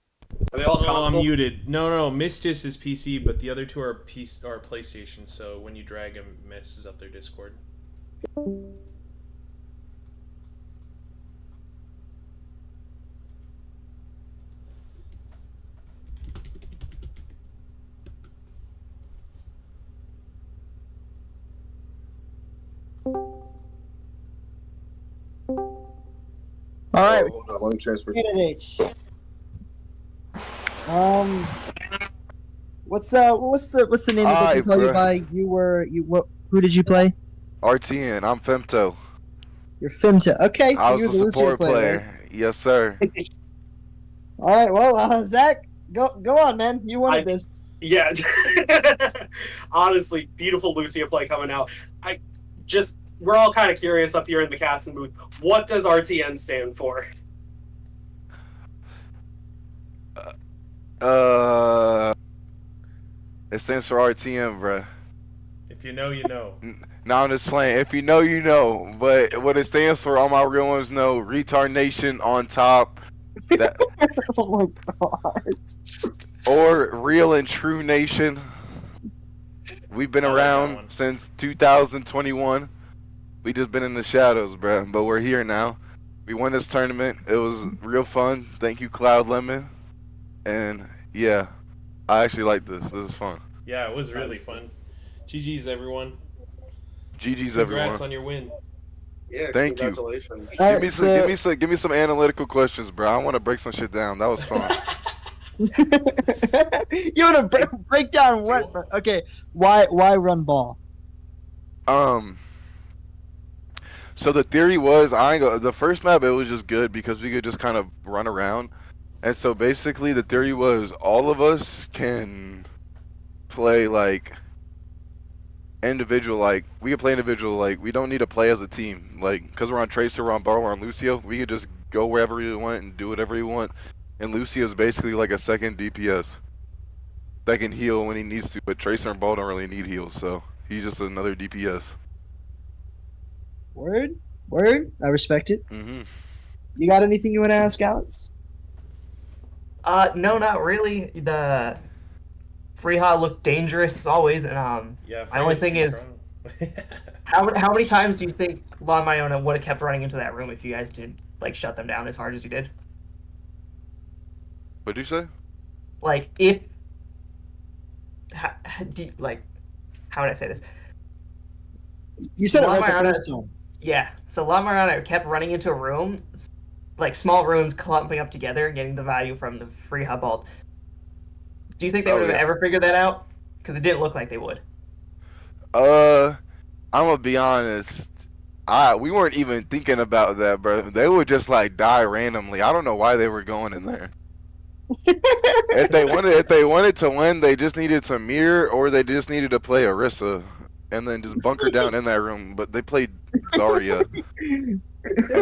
F: Oh, I'm
E: console?
F: muted. No, Mistis is PC, but the other two are PlayStation. So when you drag them, it messes up their Discord.
D: All right,
J: Hold on, let me transfer.
D: candidates. What's the name that they can
K: Alright,
D: call you
K: bruh.
D: by? Who did you play?
K: RTN, I'm Femto.
D: You're Femto. Okay,
K: I
D: so
K: was
D: you're
K: a
D: the Lucio
K: support
D: player.
K: player. Yes, sir.
D: All right, well, Zach, go on, man. You wanted this.
E: Yeah. Honestly, beautiful Lucia play coming out. We're all kind of curious up here in the casting booth. What does RTN stand for?
K: It stands for RTN, bruh.
F: If you know, you know.
K: No, I'm just playing. If you know, you know. But what it stands for, all my real ones know. Retard Nation on top. That,
D: Oh my god.
K: or Real and True Nation. We've been
F: I like that
K: around
F: one.
K: since 2021. We just been in the shadows, bruh. But we're here now. We won this tournament. It was real fun. Thank you, Cloud Lemon. And yeah, I actually like this. This is fun.
F: Yeah, it was really fun. GG's, everyone.
K: GG's,
F: Congrats
K: everyone.
F: on your win.
E: Yeah,
K: Thank you.
E: congratulations.
D: All
K: Give
D: right,
K: me some, give me some analytical questions, bro. I want to break some shit down. That was fun.
D: You want to break down what? Okay, why run ball?
K: So the theory was, the first map it was just good because we could just kind of run around, and so basically the theory was all of us can play like individual, like we can play individual, like we don't need to play as a team, like because we're on Tracer, we're on Bar, we're on Lucio, we could just go wherever we want and do whatever we want. And Lucio is basically like a second DPS that can heal when he needs to, but Tracer and Ball don't really need heals, so he's just another DPS.
D: Word. I respect it.
K: Mm-hmm.
D: You got anything you want to ask, Alex?
G: No, not really. The Freeha looked dangerous as always, and
F: Yeah,
G: my only thing is,
F: strong.
G: how many times do you think Lon Mayona would have kept running into that room if you guys did like shut them down as hard as you did?
K: What'd you say?
G: Like if, how would I say this?
D: You said it right the
G: Mayona-
D: first time.
G: Yeah, so Lon Mayona kept running into a room, like small rooms clumping up together and getting the value from the Freeha vault. Do you think they would have ever figured that out? Because it didn't look like they would.
K: I'm gonna be honest. We weren't even thinking about that, bro. They would just like die randomly. I don't know why they were going in there. If they wanted to win, they just needed to mirror, or they just needed to play Orisa, and then just bunker down in that room. But they played Zarya, and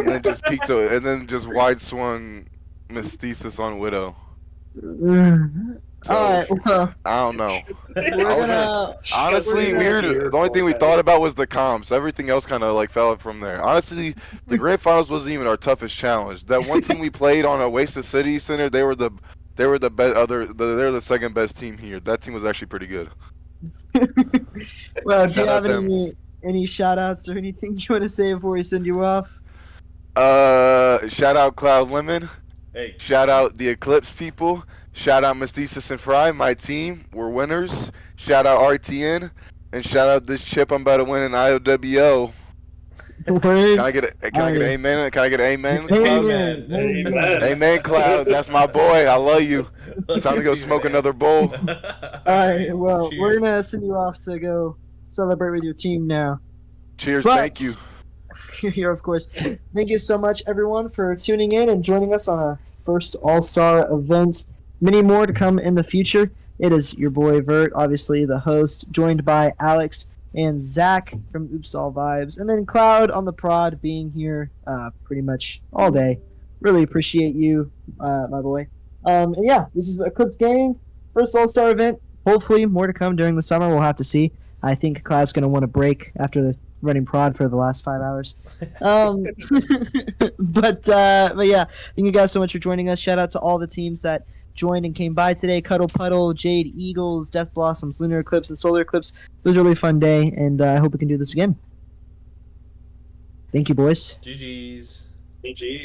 K: then just peeked, and then just wide swung Mysticis on Widow. So,
D: All right. Well,
K: I don't know.
D: we're gonna.
K: Honestly, the only thing we thought about was the comps. Everything else kind of like fell from there. Honestly, the grand finals wasn't even our toughest challenge. That one team we played on Oasis City Center, they were the best. They're the second best team here. That team was actually pretty good.
D: Well, do you
K: Shout
D: have
K: out
D: any shout outs or anything you want to say before we send you off?
K: Shout out Cloud Lemon.
F: Hey.
K: Shout out the Eclipsed people. Shout out Mysticis and Fry, my team. We're winners. Shout out RTN. And shout out this chip I'm about to win in IOWO. Can I get an amen? Can I get an amen?
D: Amen.
K: Amen, Cloud. That's my boy. I love you. Time to go smoke another bowl.
D: All right. Well, we're gonna send you off to go celebrate with your team now.
K: Cheers.
D: But-
K: Thank you.
D: Here, of course. Thank you so much, everyone, for tuning in and joining us on our first All-Star event Many more to come in the future. It is your boy Vert, obviously the host, joined by Alex and Zach from Oops All Vibes, and then Cloud on the prod being here pretty much all day. Really appreciate you, my boy. And yeah, this is Eclipsed Gaming, first All-Star event. Hopefully more to come during the summer. We'll have to see. I think Cloud's going to want a break after running prod for the last 5 hours. But yeah, thank you guys so much for joining us. Shout out to all the teams that joined and came by today. Cuddle Puddle, Jade Eagles, Death Blossoms, Lunar Eclipse, and Solar Eclipse. It was a really fun day, and I hope we can do this again. Thank you, boys.
F: GG's.
E: GG.